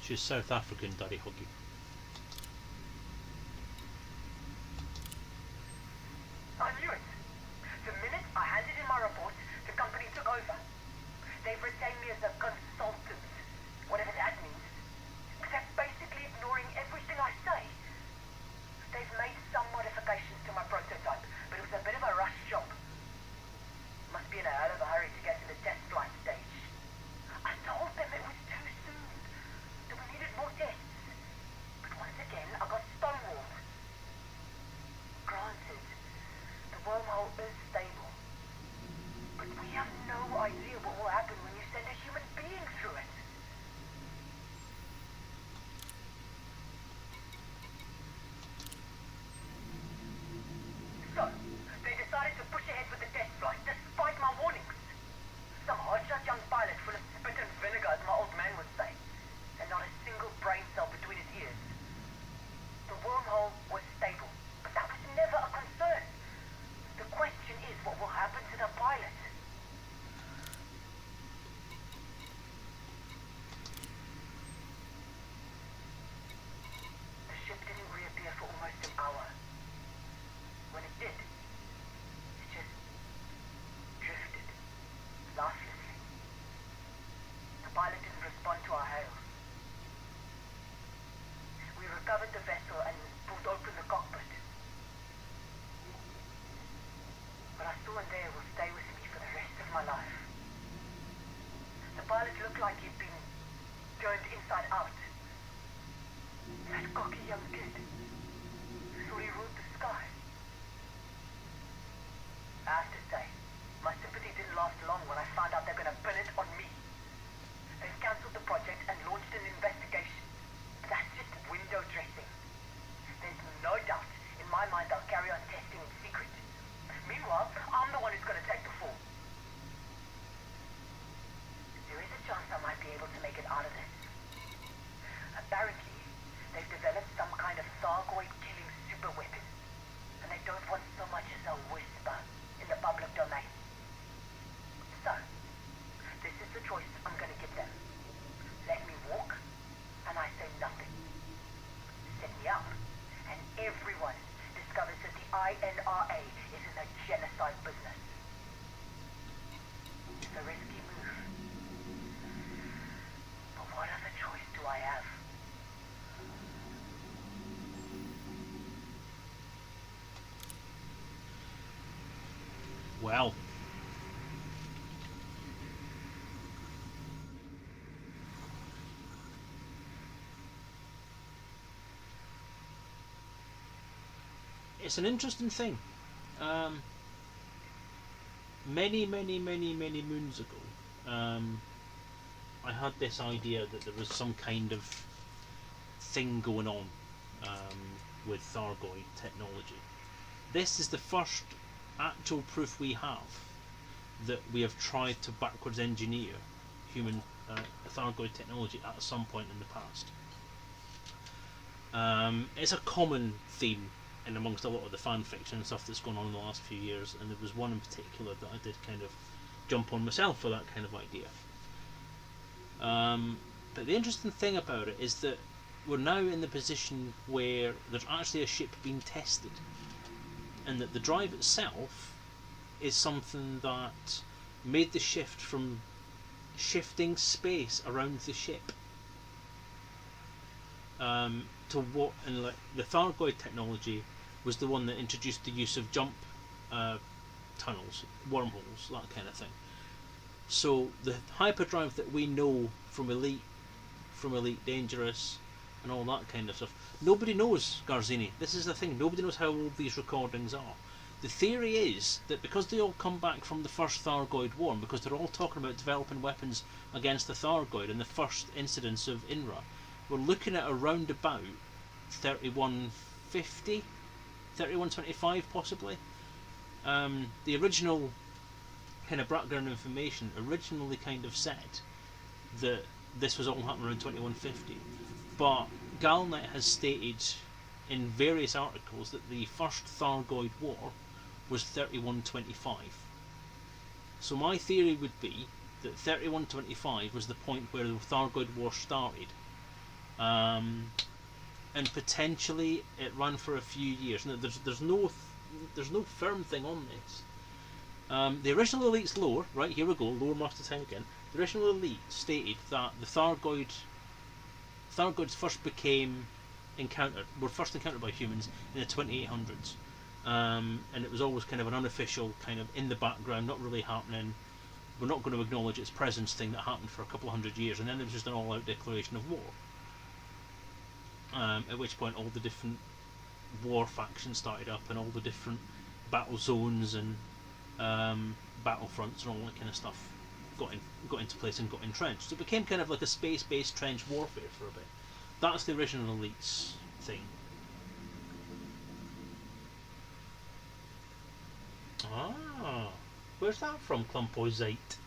She's South African, Daddy Huggy.
I knew it. The minute I handed in my report, the company took over. They've retained me as a consultant, whatever that means. They're basically ignoring everything I say. They've made some modifications to my prototype, but it was a bit of a rush job. Must be in a hell of a hurry to get to the test flight stage. I told them it was too soon, that we needed more tests. But once again, I got stonewalled. Granted, the wormhole is stable, but we have no idea what will happen when you send a human being through it. So, they decided to push ahead with the test flight despite my warnings. Some hotshot young pilot the vessel and pulled open the cockpit. What I saw in there will stay with me for the rest of my life. The pilot looked like he'd been turned inside out. That cocky young kid. Thought he ruled the sky. I have to say, my sympathy didn't last long when I found out they're gonna pin it on me. They've cancelled the project and launched an investigation. That's just window dressing. There's no doubt in my mind they'll carry on testing in secret. Meanwhile, I'm the one who's gonna take the fall. There is a chance I might be able to make it out of this. Apparently, they've developed some kind of Thargoid killing super weapon, and they don't want so much as a whisper in the public domain. So, this is the choice I'm gonna give them. Let me walk, and I say nothing. Set me up, and everyone discovers that the INRA is in the genocide business. It's a risky move. But what other choice do I have?
Well, it's an interesting thing. Many moons ago, I had this idea that there was some kind of thing going on with Thargoid technology. This is the first actual proof we have that we have tried to backwards engineer human Thargoid technology at some point in the past. It's a common theme in amongst a lot of the fan fiction and stuff that's gone on in the last few years, and there was one in particular that I did kind of jump on myself for that kind of idea. But the interesting thing about it is that we're now in the position where there's actually a ship being tested, and that the drive itself is something that made the shift from shifting space around the ship to what, and like the Thargoid technology was the one that introduced the use of jump tunnels, wormholes, that kind of thing. So the hyperdrive that we know from Elite Dangerous, and all that kind of stuff, nobody knows, Garzini. This is the thing, nobody knows how old these recordings are. The theory is that because they all come back from the first Thargoid war, and because they're all talking about developing weapons against the Thargoid and the first incidents of INRA, we're looking at around about 3150, 3125 possibly. The original kind of background information originally kind of said that this was all happening around 2150, but Galnet has stated in various articles that the first Thargoid war was 3125. So my theory would be that 3125 was the point where the Thargoid war started, and potentially it ran for a few years. Now, there's no firm thing on this. The original Elite's lore, right, here we go, lore master time again. The original Elite stated that the Thargoids were first encountered by humans in the 2800s, and it was always kind of an unofficial, kind of in the background, not really happening. We're not going to acknowledge its presence thing that happened for a couple of hundred years, and then there was just an all-out declaration of war. At which point all the different war factions started up, and all the different battle zones and battlefronts and all that kind of stuff got into place and got entrenched. So it became kind of like a space-based trench warfare for a bit. That's the original Elites thing. Ah, where's that from? Clumposite.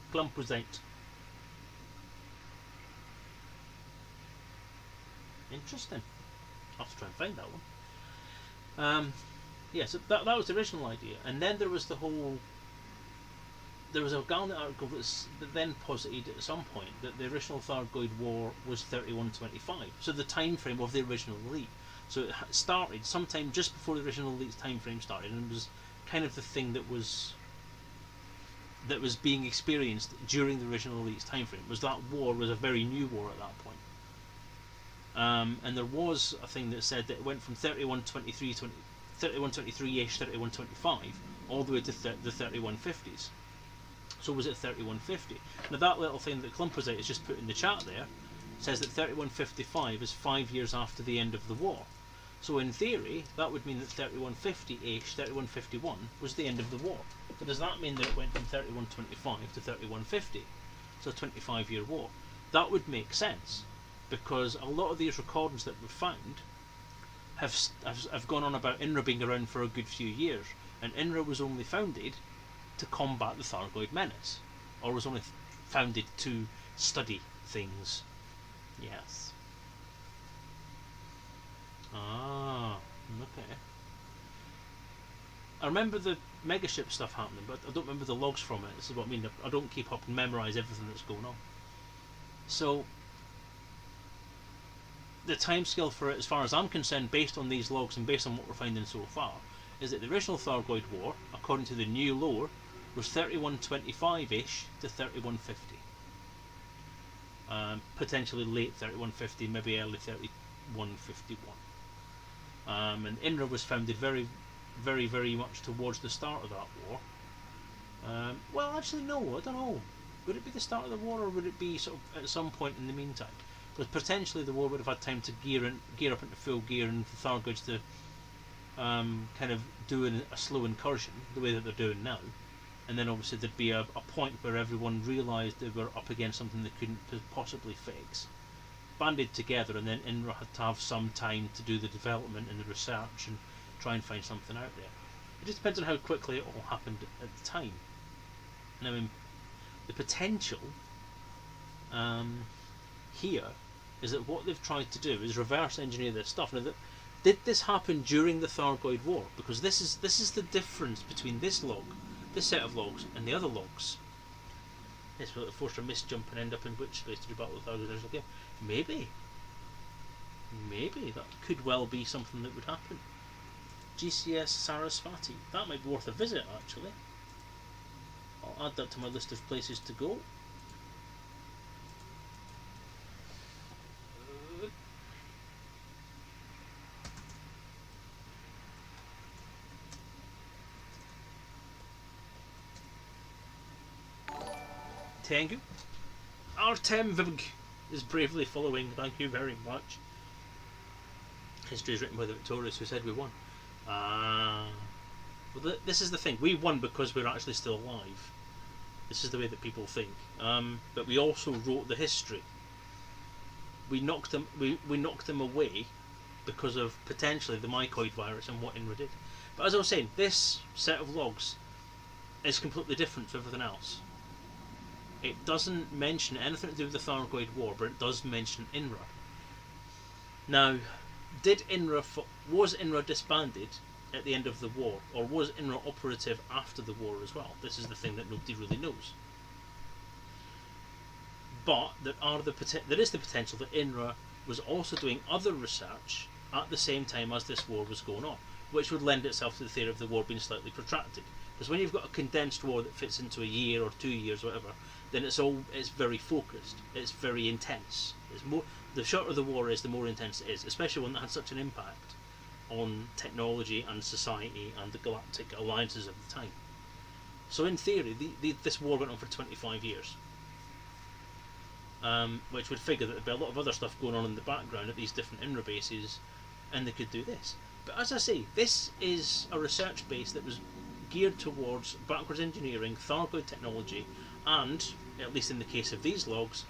Interesting. I'll have to try and find that one. Yeah, so that was the original idea, and then there was a Galnet article that then posited at some point that the original Thargoid war was 3125. So the time frame of the original Elite. So it started sometime just before the original Elite's time frame started, and it was kind of the thing that was being experienced during the original Elite's time frame. Was that war was a very new war at that point. And there was a thing that said that it went from 3123-ish, 3125, all the way to the 3150s. So was it 3150? Now that little thing that Clumperzite has just put in the chat there says that 3155 is 5 years after the end of the war. So in theory, that would mean that 3150-ish, 3151 was the end of the war. So does that mean that it went from 3125 to 3150? So a 25-year war. That would make sense, because a lot of these recordings that we've found have gone on about INRA being around for a good few years, and INRA was only founded to combat the Thargoid menace, or was only founded to study things. Yes. Ah, okay. I remember the megaship stuff happening, but I don't remember the logs from it. This is what I mean. I don't keep up and memorise everything that's going on. So, the timescale for it, as far as I'm concerned, based on these logs and based on what we're finding so far, is that the original Thargoid War, according to the new lore, was 3125-ish to 3150. Potentially late 3150, maybe early 3151. And INRA was founded very, very, very much towards the start of that war. Well, actually, no, I don't know. Would it be the start of the war, or would it be sort of at some point in the meantime? Because potentially the war would have had time to gear up into full gear, and for Thargoids to kind of do a slow incursion, the way that they're doing now. And then obviously there'd be a point where everyone realised they were up against something they couldn't possibly fix. Banded together, and then INRA had to have some time to do the development and the research and try and find something out there. It just depends on how quickly it all happened at the time. And I mean, the potential here is that what they've tried to do is reverse engineer this stuff. Now, did this happen during the Thargoid War? Because this is the difference between this set of logs, and the other logs. Yes, will it force a misjump and end up in which space to do battle with Thargoids again? Maybe that could well be something that would happen. GCS Sarasvati, that might be worth a visit actually. I'll add that to my list of places to go. Tengu. Artem Vivg is bravely following, thank you very much. History is written by the victorious who said we won. Well, this is the thing, we won because we're actually still alive. This is the way that people think. But we also wrote the history. We knocked them away because of potentially the mycoid virus and what INRA did. But as I was saying, this set of logs is completely different to everything else. It doesn't mention anything to do with the Thargoid War, but it does mention INRA. Now, was INRA disbanded at the end of the war, or was INRA operative after the war as well? This is the thing that nobody really knows. But there is the potential that INRA was also doing other research at the same time as this war was going on, which would lend itself to the theory of the war being slightly protracted. Because when you've got a condensed war that fits into a year or 2 years or whatever, then it's very focused, it's very intense. The shorter the war is, the more intense it is, especially one that had such an impact on technology and society and the galactic alliances of the time. So in theory, this war went on for 25 years. Which would figure that there'd be a lot of other stuff going on in the background at these different INRA bases, and they could do this. But as I say, this is a research base that was geared towards backwards engineering, Thargoid technology, and, at least in the case of these logs,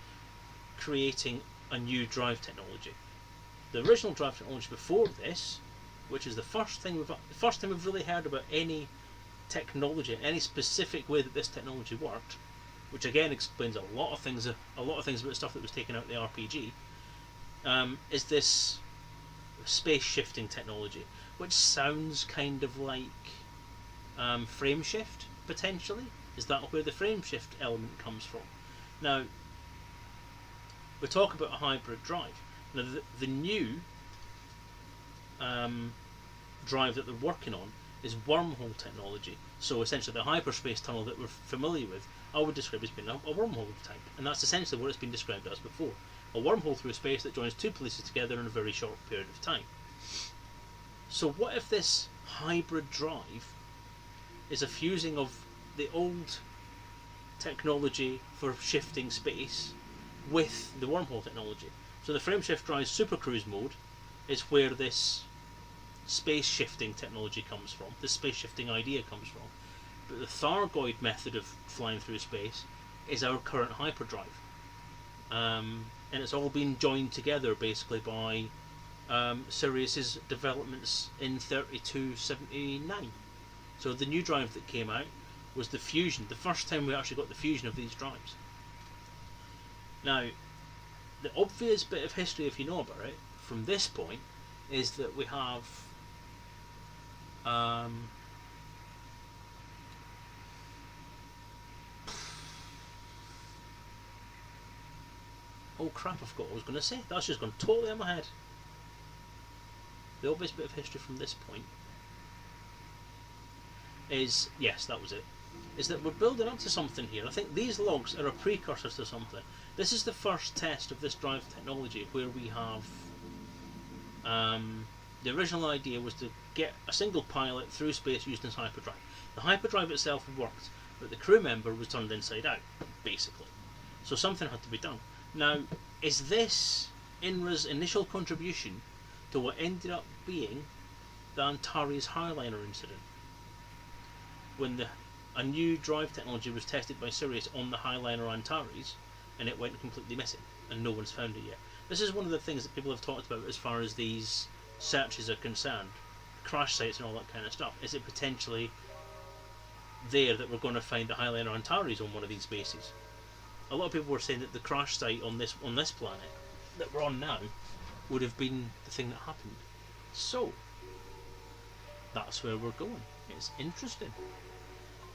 creating a new drive technology. The original drive technology before this, which is the first time we've really heard about any technology, any specific way that this technology worked, which again explains a lot of things about stuff that was taken out of the RPG, is this space shifting technology, which sounds kind of like frame shift, potentially. Is that where the frame shift element comes from? Now, we talk about a hybrid drive. Now, the new drive that they're working on is wormhole technology. So essentially the hyperspace tunnel that we're familiar with, I would describe as being a wormhole type, and that's essentially what it's been described as before. a wormhole through space that joins two places together in a very short period of time. So what if this hybrid drive is a fusing of the old technology for shifting space with the wormhole technology? So the frameshift drive's super cruise mode is where this space shifting technology comes from, this space shifting idea comes from. But the Thargoid method of flying through space is our current hyperdrive. And it's all been joined together basically by Sirius's developments in 3279. So the new drive that came out was the fusion, the first time we actually got the fusion of these drives. Now, the obvious bit of history, if you know about it, from this point, is that we have oh crap, I forgot what I was going to say. That's just gone totally out of my head. The obvious bit of history from this point is, yes, that was it, is that we're building up to something here. I think these logs are a precursor to something. This is the first test of this drive technology where we have the original idea was to get a single pilot through space using this hyperdrive. The hyperdrive itself worked, but the crew member was turned inside out, basically. So something had to be done. Now, is this INRA's initial contribution to what ended up being the Antares Highliner incident? When a new drive technology was tested by Sirius on the Highliner Antares, and it went completely missing, and no one's found it yet. This is one of the things that people have talked about as far as these searches are concerned, crash sites and all that kind of stuff. Is it potentially there that we're going to find the Highliner Antares on one of these bases? A lot of people were saying that the crash site on this planet that we're on now would have been the thing that happened. So that's where we're going. It's interesting.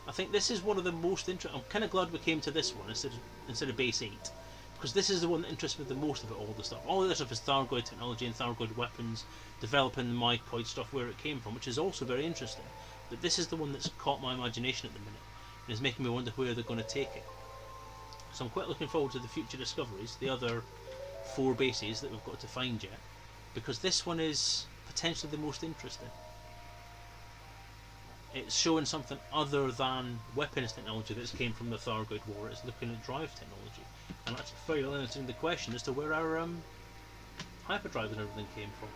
I think this is one of the most interesting. I'm kind of glad we came to this one instead of base 8, because this is the one that interests me the most about all the stuff. All the other stuff is Thargoid technology and Thargoid weapons, developing the mycoid stuff, where it came from, which is also very interesting. But this is the one that's caught my imagination at the minute, and is making me wonder where they're going to take it. So I'm quite looking forward to the future discoveries, the other 4 bases that we've got to find yet, because this one is potentially the most interesting. It's showing something other than weapons technology that's came from the Thargoid War. It's looking at drive technology, and that's fairly answering the question as to where our hyperdrive and everything came from.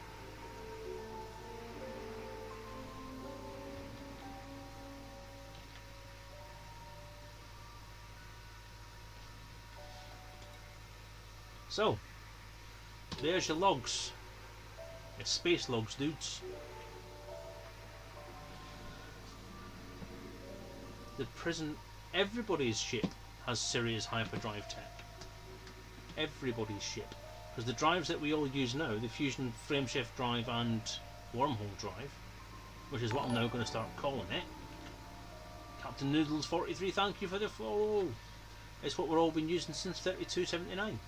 So, there's your logs. Your space logs, dudes. The prison, everybody's ship has Sirius hyperdrive tech. Everybody's ship. Because the drives that we all use now, the fusion frameshift drive and wormhole drive, which is what I'm now going to start calling it. Captain Noodles 43, thank you for the follow. It's what we've all been using since 3279.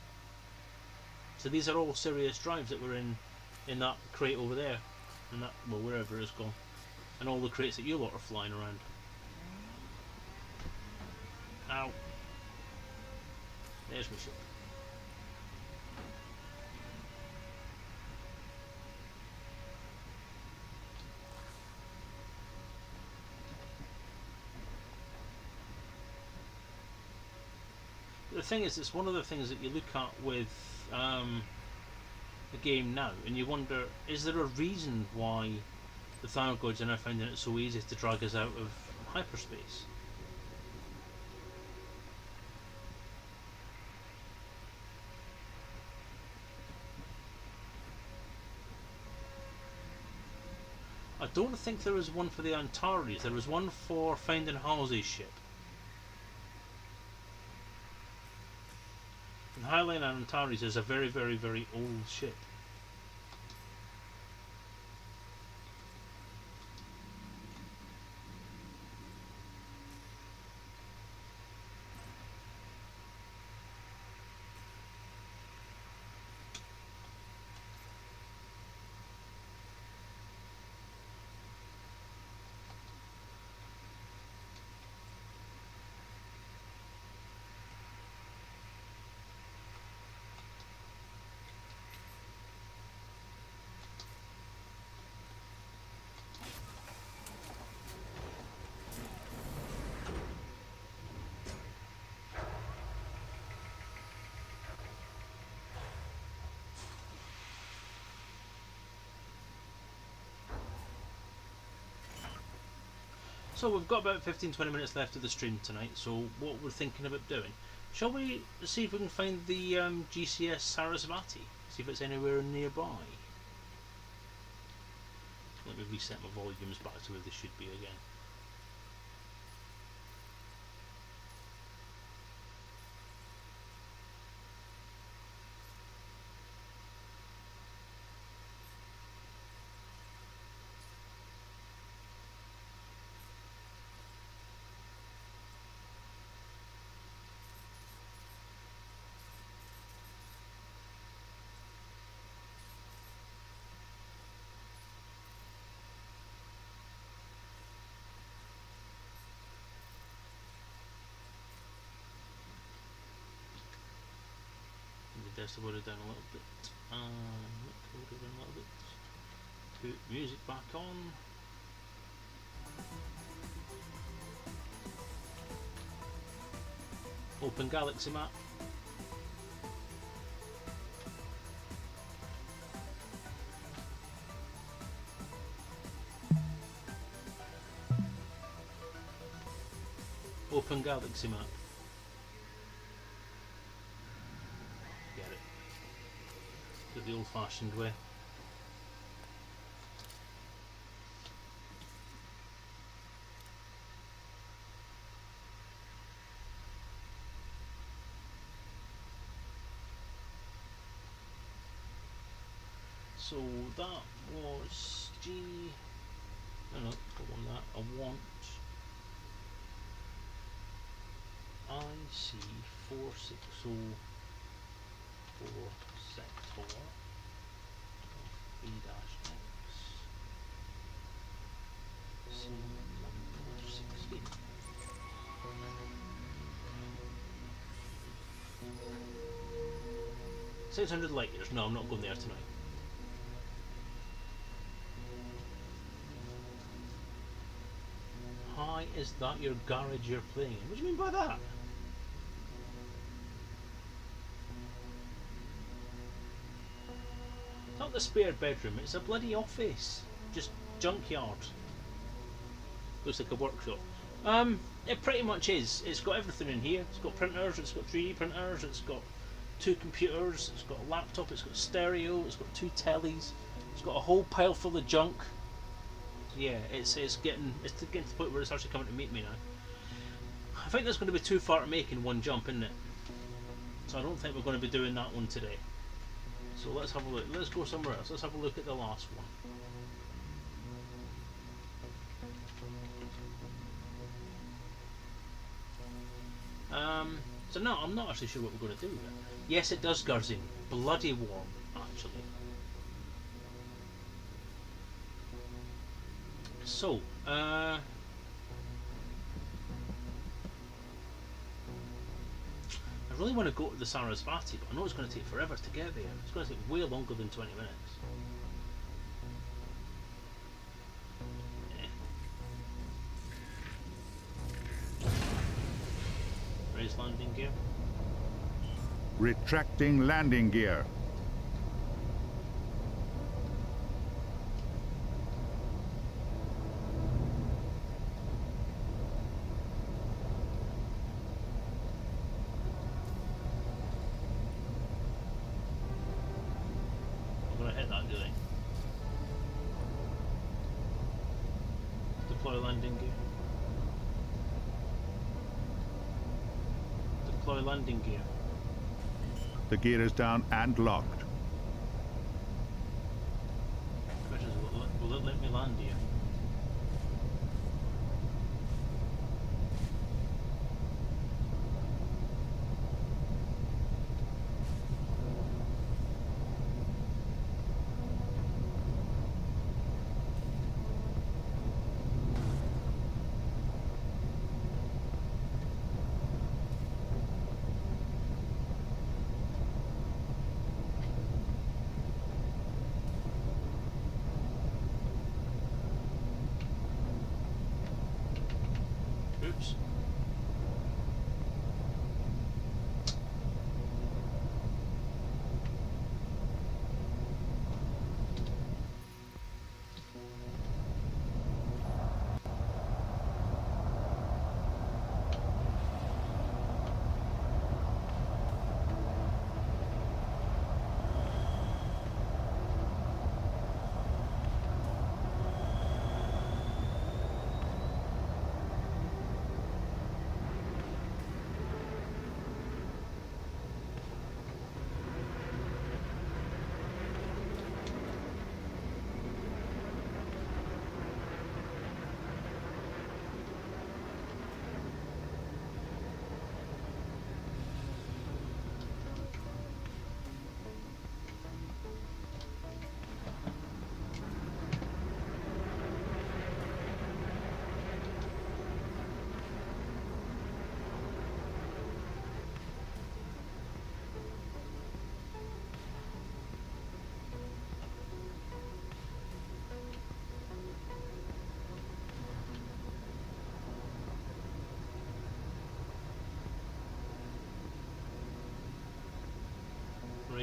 So these are all Sirius drives that were in that crate over there, and that, well, wherever it's gone, and all the crates that you lot are flying around. Ow. There's my ship. But the thing is, it's one of the things that you look at with the game now, and you wonder, is there a reason why the Thargoids are now finding it so easy to drag us out of hyperspace? I don't think there was one for the Antares. There was one for finding Halsey's ship. And Highliner Antares is a very, very, very old ship. So we've got about 15-20 minutes left of the stream tonight, so what we're thinking about doing, shall we see if we can find the GCS Sarasvati, see if it's anywhere nearby. Let me reset my volumes back to where they should be again. Just load it down a little bit. Load it down a little bit. Put music back on. Open galaxy map. Open galaxy map. The old-fashioned way. So that was G. No, don't want that. I want IC 460 for sector B-X C number 16. $600 light years. No, I'm not going there tonight. Hi, is that your garage you're playing in? What do you mean by that? Not the spare bedroom, it's a bloody office. Just junkyard. Looks like a workshop. It pretty much is. It's got everything in here. It's got printers, it's got 3D printers, it's got 2 computers, it's got a laptop, it's got stereo, it's got 2 tellies, it's got a whole pile full of junk. Yeah, it's getting to the point where it's actually coming to meet me now. I think that's going to be too far to make in one jump, isn't it? So I don't think we're going to be doing that one today. So let's have a look. Let's go somewhere else. Let's have a look at the last one. So no, I'm not actually sure what we're going to do here. Yes, it does, Gurzin. Bloody warm, actually. So, I really want to go to the Sarasvati, but I know it's going to take forever to get there. It's going to take way longer than 20 minutes. Raise landing gear.
Retracting landing gear.
I'm going to hit that, do I? Deploy landing gear. Deploy landing gear.
The gear is down and locked.
Question is, will it let me land here?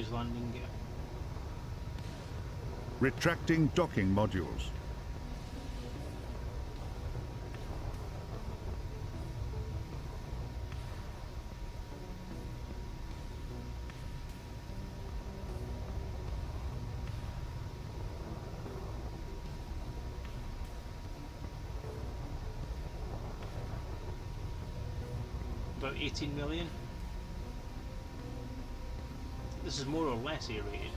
surprise landing gear.
Retracting docking modules.
About 18 million. This is more or less A-rated.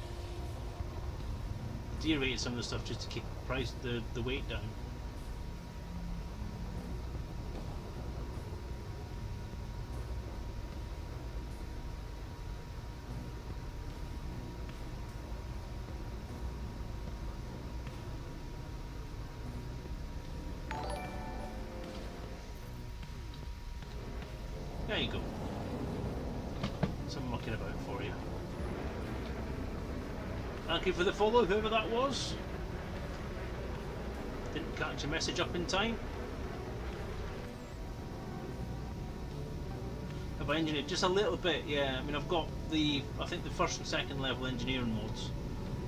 D-rated some of the stuff just to keep the weight down. There you go. Some mucking about for you. Thank you for the follow, whoever that was. Didn't catch your message up in time. Have I engineered just a little bit? Yeah, I mean I've got I think the first and second level engineering mods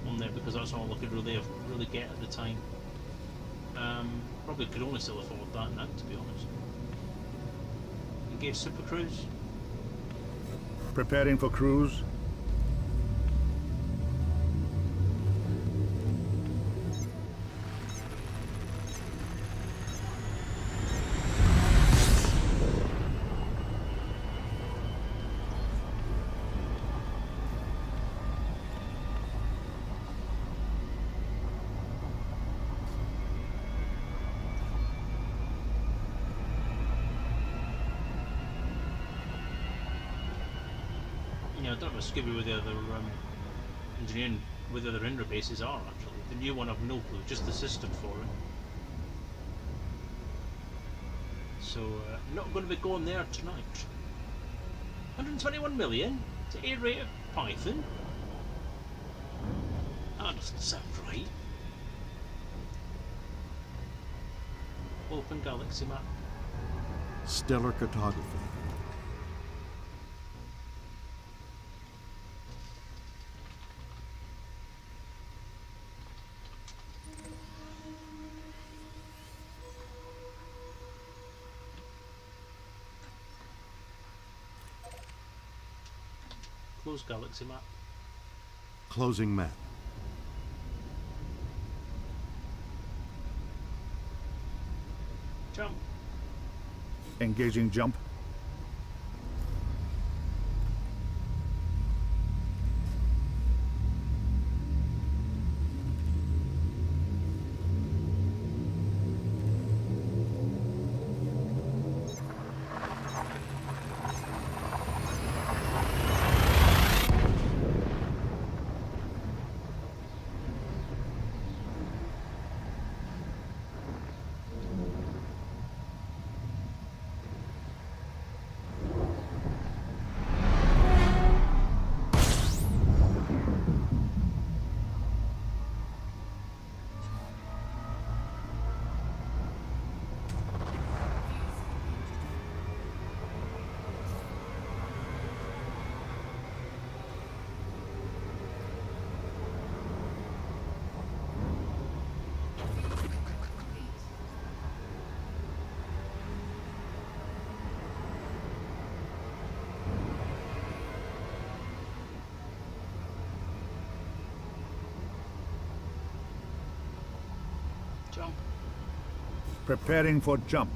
on there because that's all I could really get at the time. Probably could only still afford that now, to be honest. Engage Super Cruise.
Preparing for cruise.
I don't know Scooby where the other engineering, where the other INRA bases are actually. The new one I've no clue, just the system for it. So not going to be going there tonight. 121 million to A-rate of Python. That doesn't sound right. Open galaxy map.
Stellar cartography.
Close galaxy map.
Closing map.
Jump.
Engaging jump.
Jump.
Preparing for jump.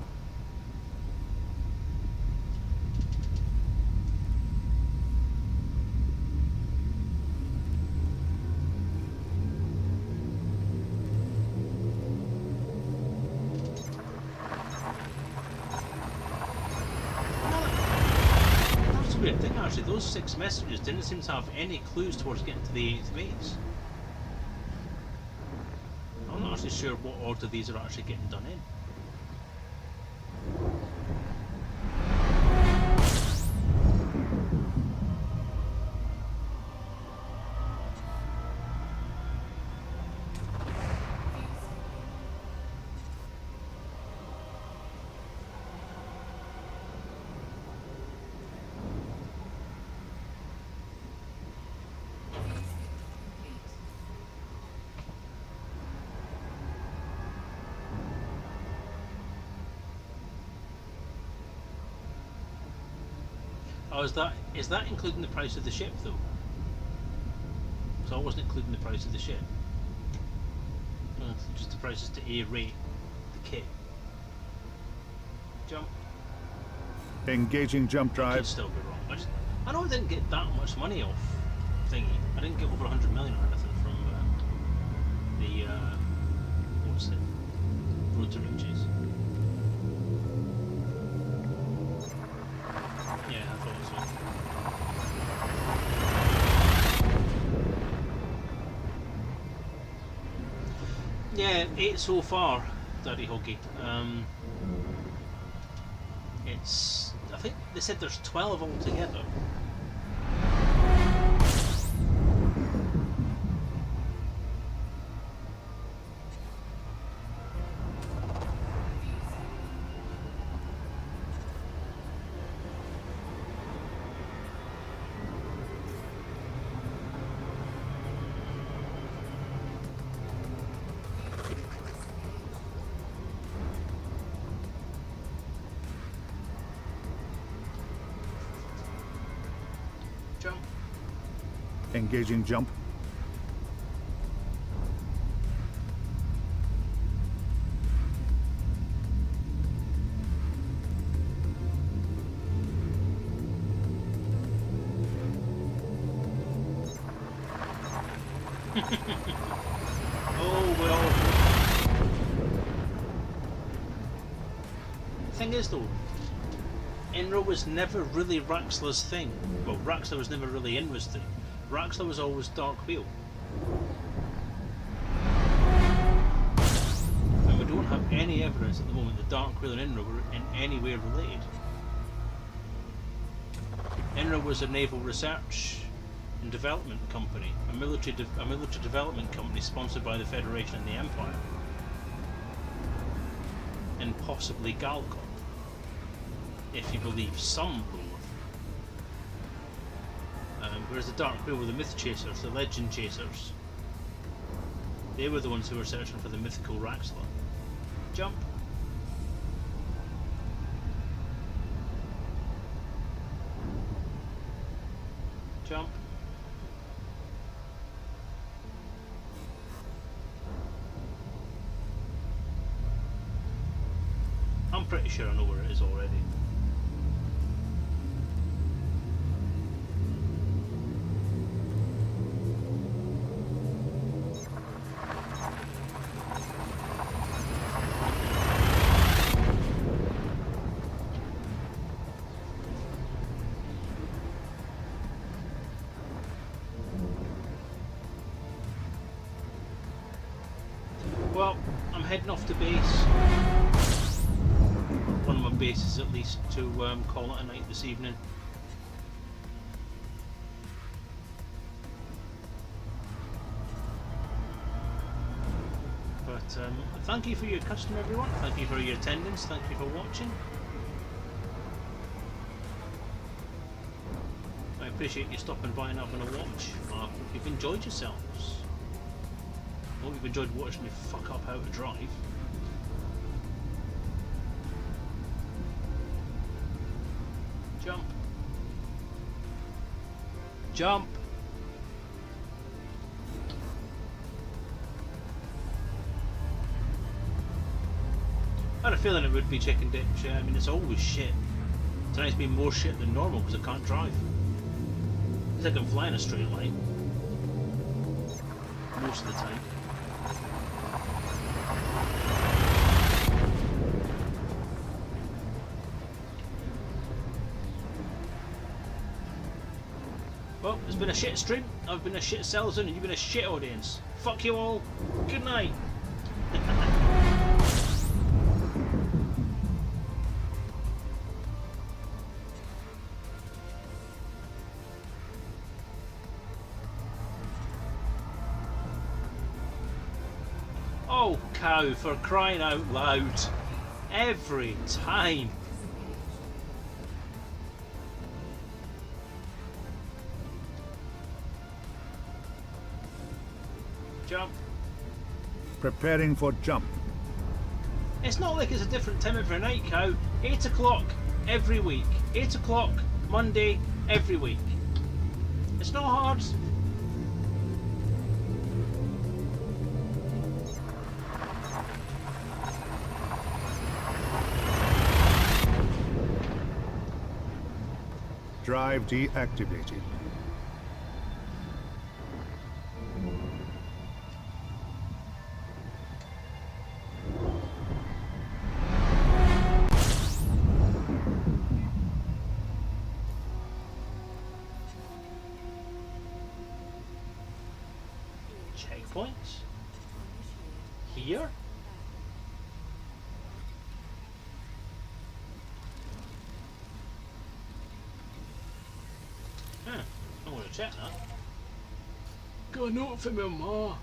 That's a weird thing actually, those 6 messages didn't seem to have any clues towards getting to the 8th base. I'm not actually sure what order these are actually getting done in. Oh, is that including the price of the ship though? So I wasn't including the price of the ship. No, just the prices to A-rate the kit. Jump.
Engaging jump
Could
drive.
still be wrong. I know I didn't get that much money off thingy. I didn't get over 100 million or anything from the what's it? Road to Riches. Yeah, I thought so. Yeah, 8 so far, Daddy Hoggy. I think they said there's 12 altogether. Jump.
Engaging jump.
Oh well. Thing is though, INRA was never really Raxla's thing. Well, Raxla was never really INRA's thing. Raxla was always Dark Wheel. And we don't have any evidence at the moment that Dark Wheel and INRA were in any way related. INRA was a naval research and development company, a military development company sponsored by the Federation and the Empire. And possibly Galcon, if you believe some lore. Whereas the Dark Wheel were the Myth Chasers, the Legend Chasers. They were the ones who were searching for the mythical Raxla. Jump. Jump. I'm pretty sure I know where it is already. Well, I'm heading off to base. One of my bases at least, to call it a night this evening. But thank you for your custom, everyone. Thank you for your attendance. Thank you for watching. I appreciate you stopping by and having a watch. I hope you've enjoyed yourselves. I hope you've enjoyed watching me fuck up how to drive. Jump. Jump. I had a feeling it would be chicken ditch. I mean, it's always shit. Tonight's been more shit than normal because I can't drive. Because I can fly in a straight line. Most of the time. Well, it's been a shit stream. I've been a shit Selezen and you've been a shit audience. Fuck you all. Good night. Oh, cow, for crying out loud. Every time. Jump.
Preparing for jump.
It's not like it's a different time every night, cow. 8 o'clock every week. 8 o'clock Monday, every week. It's not hard.
Drive deactivated.
Checkpoints? Here? I'm going to check that. Got a note from my ma. Well,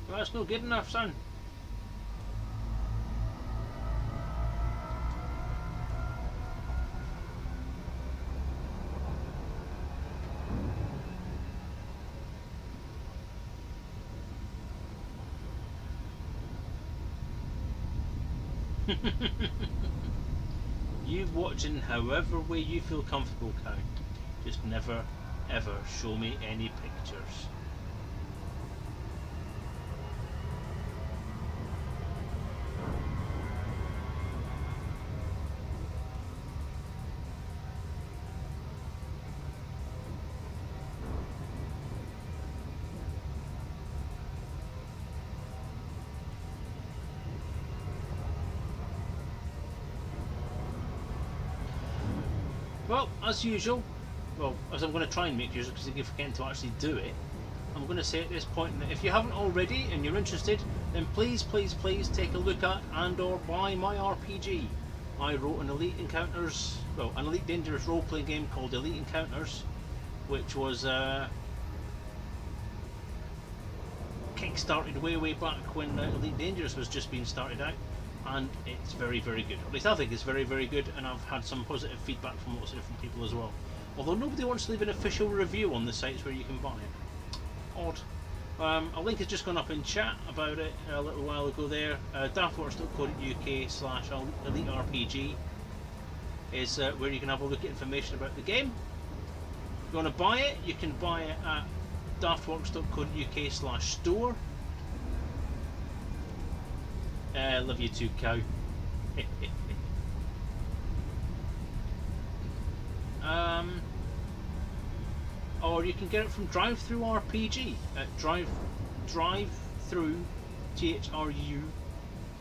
that's not good enough, son. You watch in however way you feel comfortable, Cow. Just never, ever show me any pictures. Well, as usual, as I'm going to try and make use, because I forget to actually do it, I'm going to say at this point that if you haven't already and you're interested, then please take a look at and or buy my RPG. I wrote an Elite Dangerous role-playing game called Elite Encounters, which was kick-started way back when Elite Dangerous was just being started out. And it's very good. At least I think it's very good, and I've had some positive feedback from lots of different people as well. Although nobody wants to leave an official review on the sites where you can buy it. Odd. A link has just gone up in chat about it a little while ago there. daftworks.co.uk/EliteRPG is where you can have a look at information about the game. If you want to buy it, you can buy it at daftworks.co.uk/store. Love you too, Cow. Or you can get it from Drive-Thru RPG at drive-thru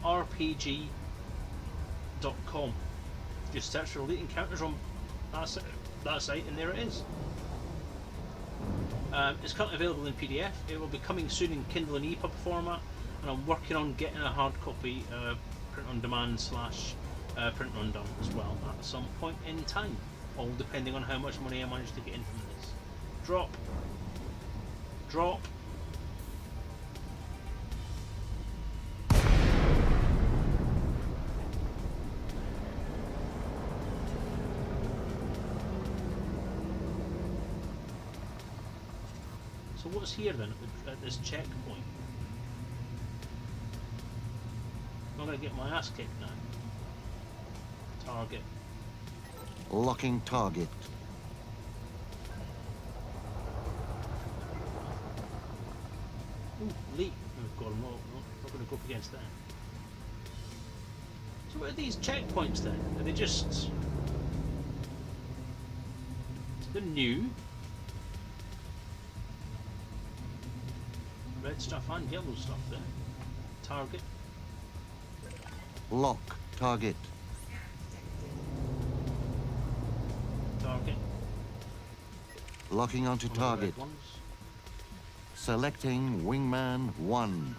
RPG.com. Just search for Elite Encounters on that site, and there it is. It's currently available in PDF. It will be coming soon in Kindle and EPUB format. And I'm working on getting a hard copy print on demand / print run done as well at some point in time, all depending on how much money I manage to get in from this. Drop. So what's here then at this checkpoint? I'm going to get my ass kicked now. Target.
Locking target.
Ooh, leap. Oh god, I'm not going to go up against that. So what are these checkpoints then? Are they just... They're new. Red stuff and yellow stuff there. Target.
Lock target.
Target.
Locking onto target. Selecting wingman 1.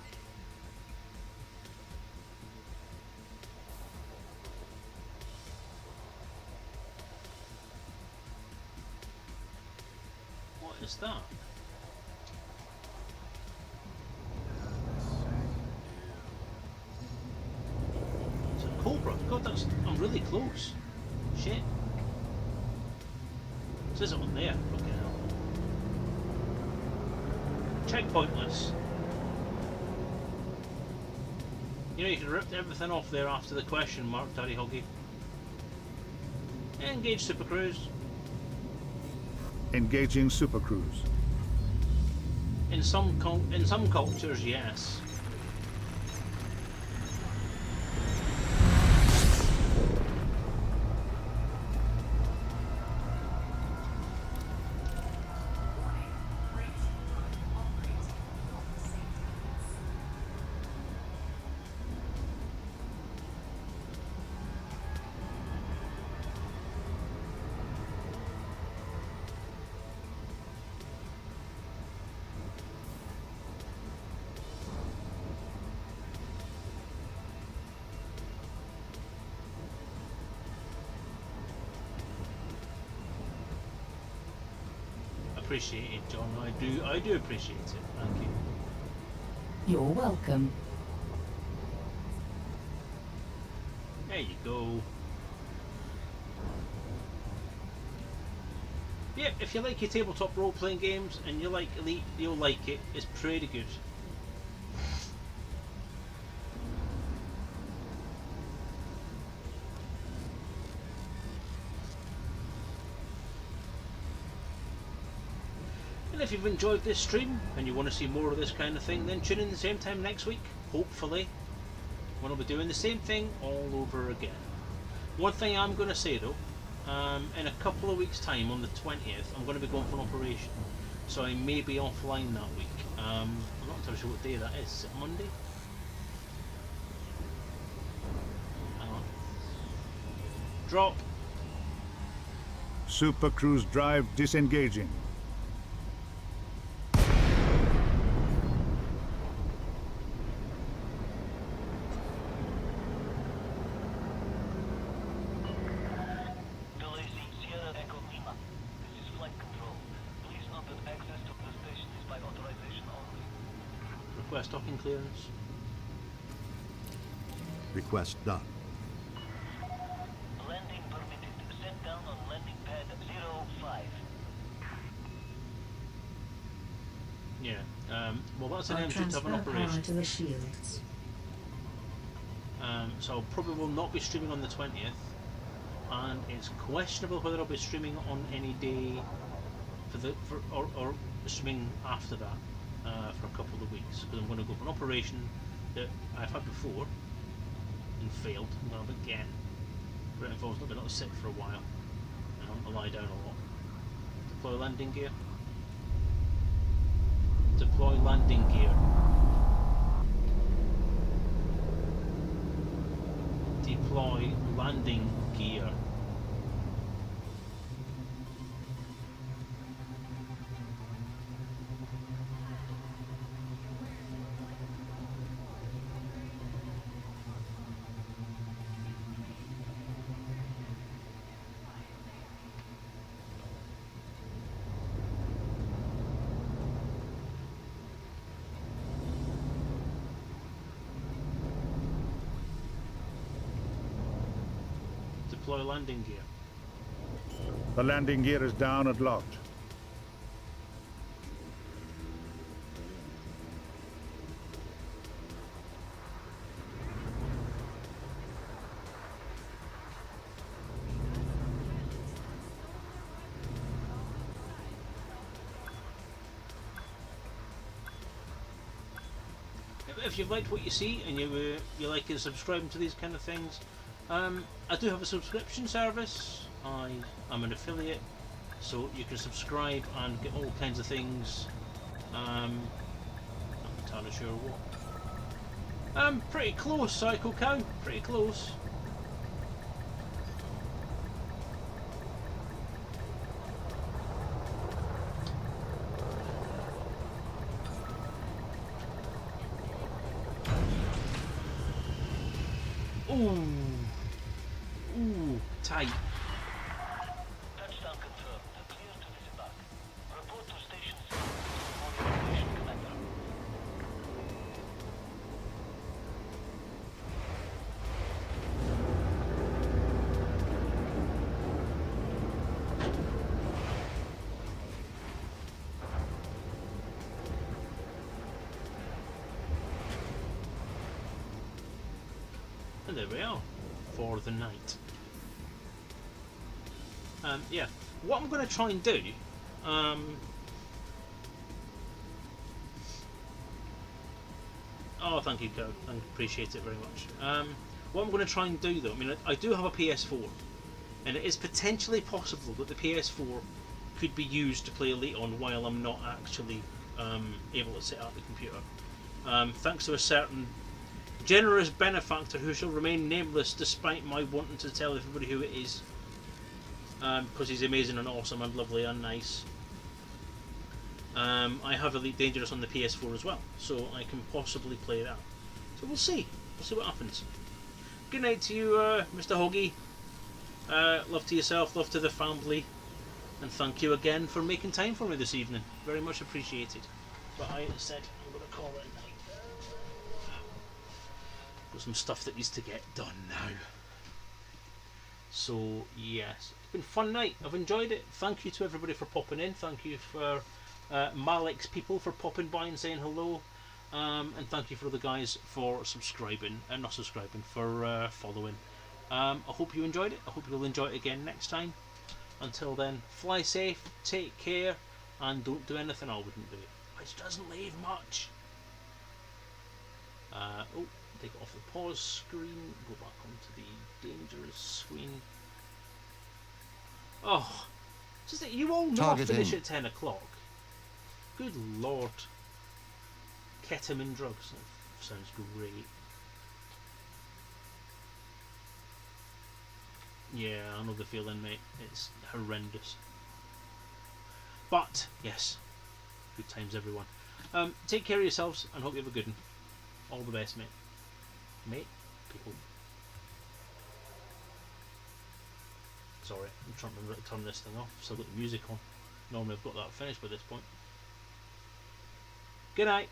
What is that? It's a Cobra. God, I'm really close. Shit. It says it on there. Fucking hell. Checkpointless. You know, you can rip everything off there after the question mark, Daddy Hoggy. Engage Super Cruise.
Engaging supercruise.
In some cultures, yes. Appreciate it, John. I do appreciate it. Thank you.
You're welcome.
There you go. Yep, if you like your tabletop role-playing games and you like Elite, you'll like it. It's pretty good. And if you've enjoyed this stream and you want to see more of this kind of thing, then tune in the same time next week, hopefully, when I'll be doing the same thing all over again. One thing I'm going to say though, in a couple of weeks' time, on the 20th, I'm going to be going for an operation, so I may be offline that week. I'm not entirely sure what day that is. Is it Monday? Hang on. Drop.
Supercruise drive disengaging.
Request docking clearance.
Request done.
Landing permitted. Set down on landing pad 05.
Yeah. Well, that's an
I'll
engine to have an
transfer power
operation.
to the shields.
So I probably will not be streaming on the 20th, and it's questionable whether I'll be streaming on any day or streaming after that for a couple of weeks, because I'm going to go for an operation that I've had before and failed. I'm going to have again, but it involves not being able to sit for a while. I lie down a lot. Deploy landing gear. Deploy landing gear. Deploy landing gear. Deploy landing gear.
The landing gear is down and locked.
If you've liked what you see and you like to subscribe to these kind of things, I do have a subscription service. I'm an affiliate, so you can subscribe and get all kinds of things. I'm not entirely sure what. Pretty close, Psycho Cow. Pretty close. Ooh, tight.
Touchdown confirmed. Clear to disembark. Report to Station 6 for the operation commander.
And there we are, for the night. Yeah, what I'm going to try and do. Oh, thank you, Go. I appreciate it very much. What I'm going to try and do, though, I mean, I do have a PS4, and it is potentially possible that the PS4 could be used to play Elite on while I'm not actually able to set up the computer. Thanks to a certain generous benefactor who shall remain nameless despite my wanting to tell everybody who it is, because he's amazing and awesome and lovely and nice. I have Elite Dangerous on the PS4 as well, so I can possibly play that. So we'll see. We'll see what happens. Good night to you, Mr. Hoggy. Love to yourself, love to the family, and thank you again for making time for me this evening. Very much appreciated. But I said I'm going to call it a night. Got some stuff that needs to get done now. So yes, it's been a fun night. I've enjoyed it. Thank you to everybody for popping in. Thank you for Malik's people for popping by and saying hello. And thank you for the guys for subscribing and not subscribing, for following. I hope you enjoyed it. I hope you'll enjoy it again next time. Until then, fly safe, take care, and don't do anything I wouldn't do, which doesn't leave much. Oh, take it off the pause screen, go back onto the dangerous screen. Oh, just that you all know I finish at 10 o'clock. Good lord. Ketamine drugs, that sounds great. Yeah, I know the feeling, mate. It's horrendous. But, yes, good times, everyone. Take care of yourselves and hope you have a good one. All the best, mate. Mate, people. Sorry, I'm trying to turn this thing off. Still got the music on. Normally I've got that finished by this point. Good night.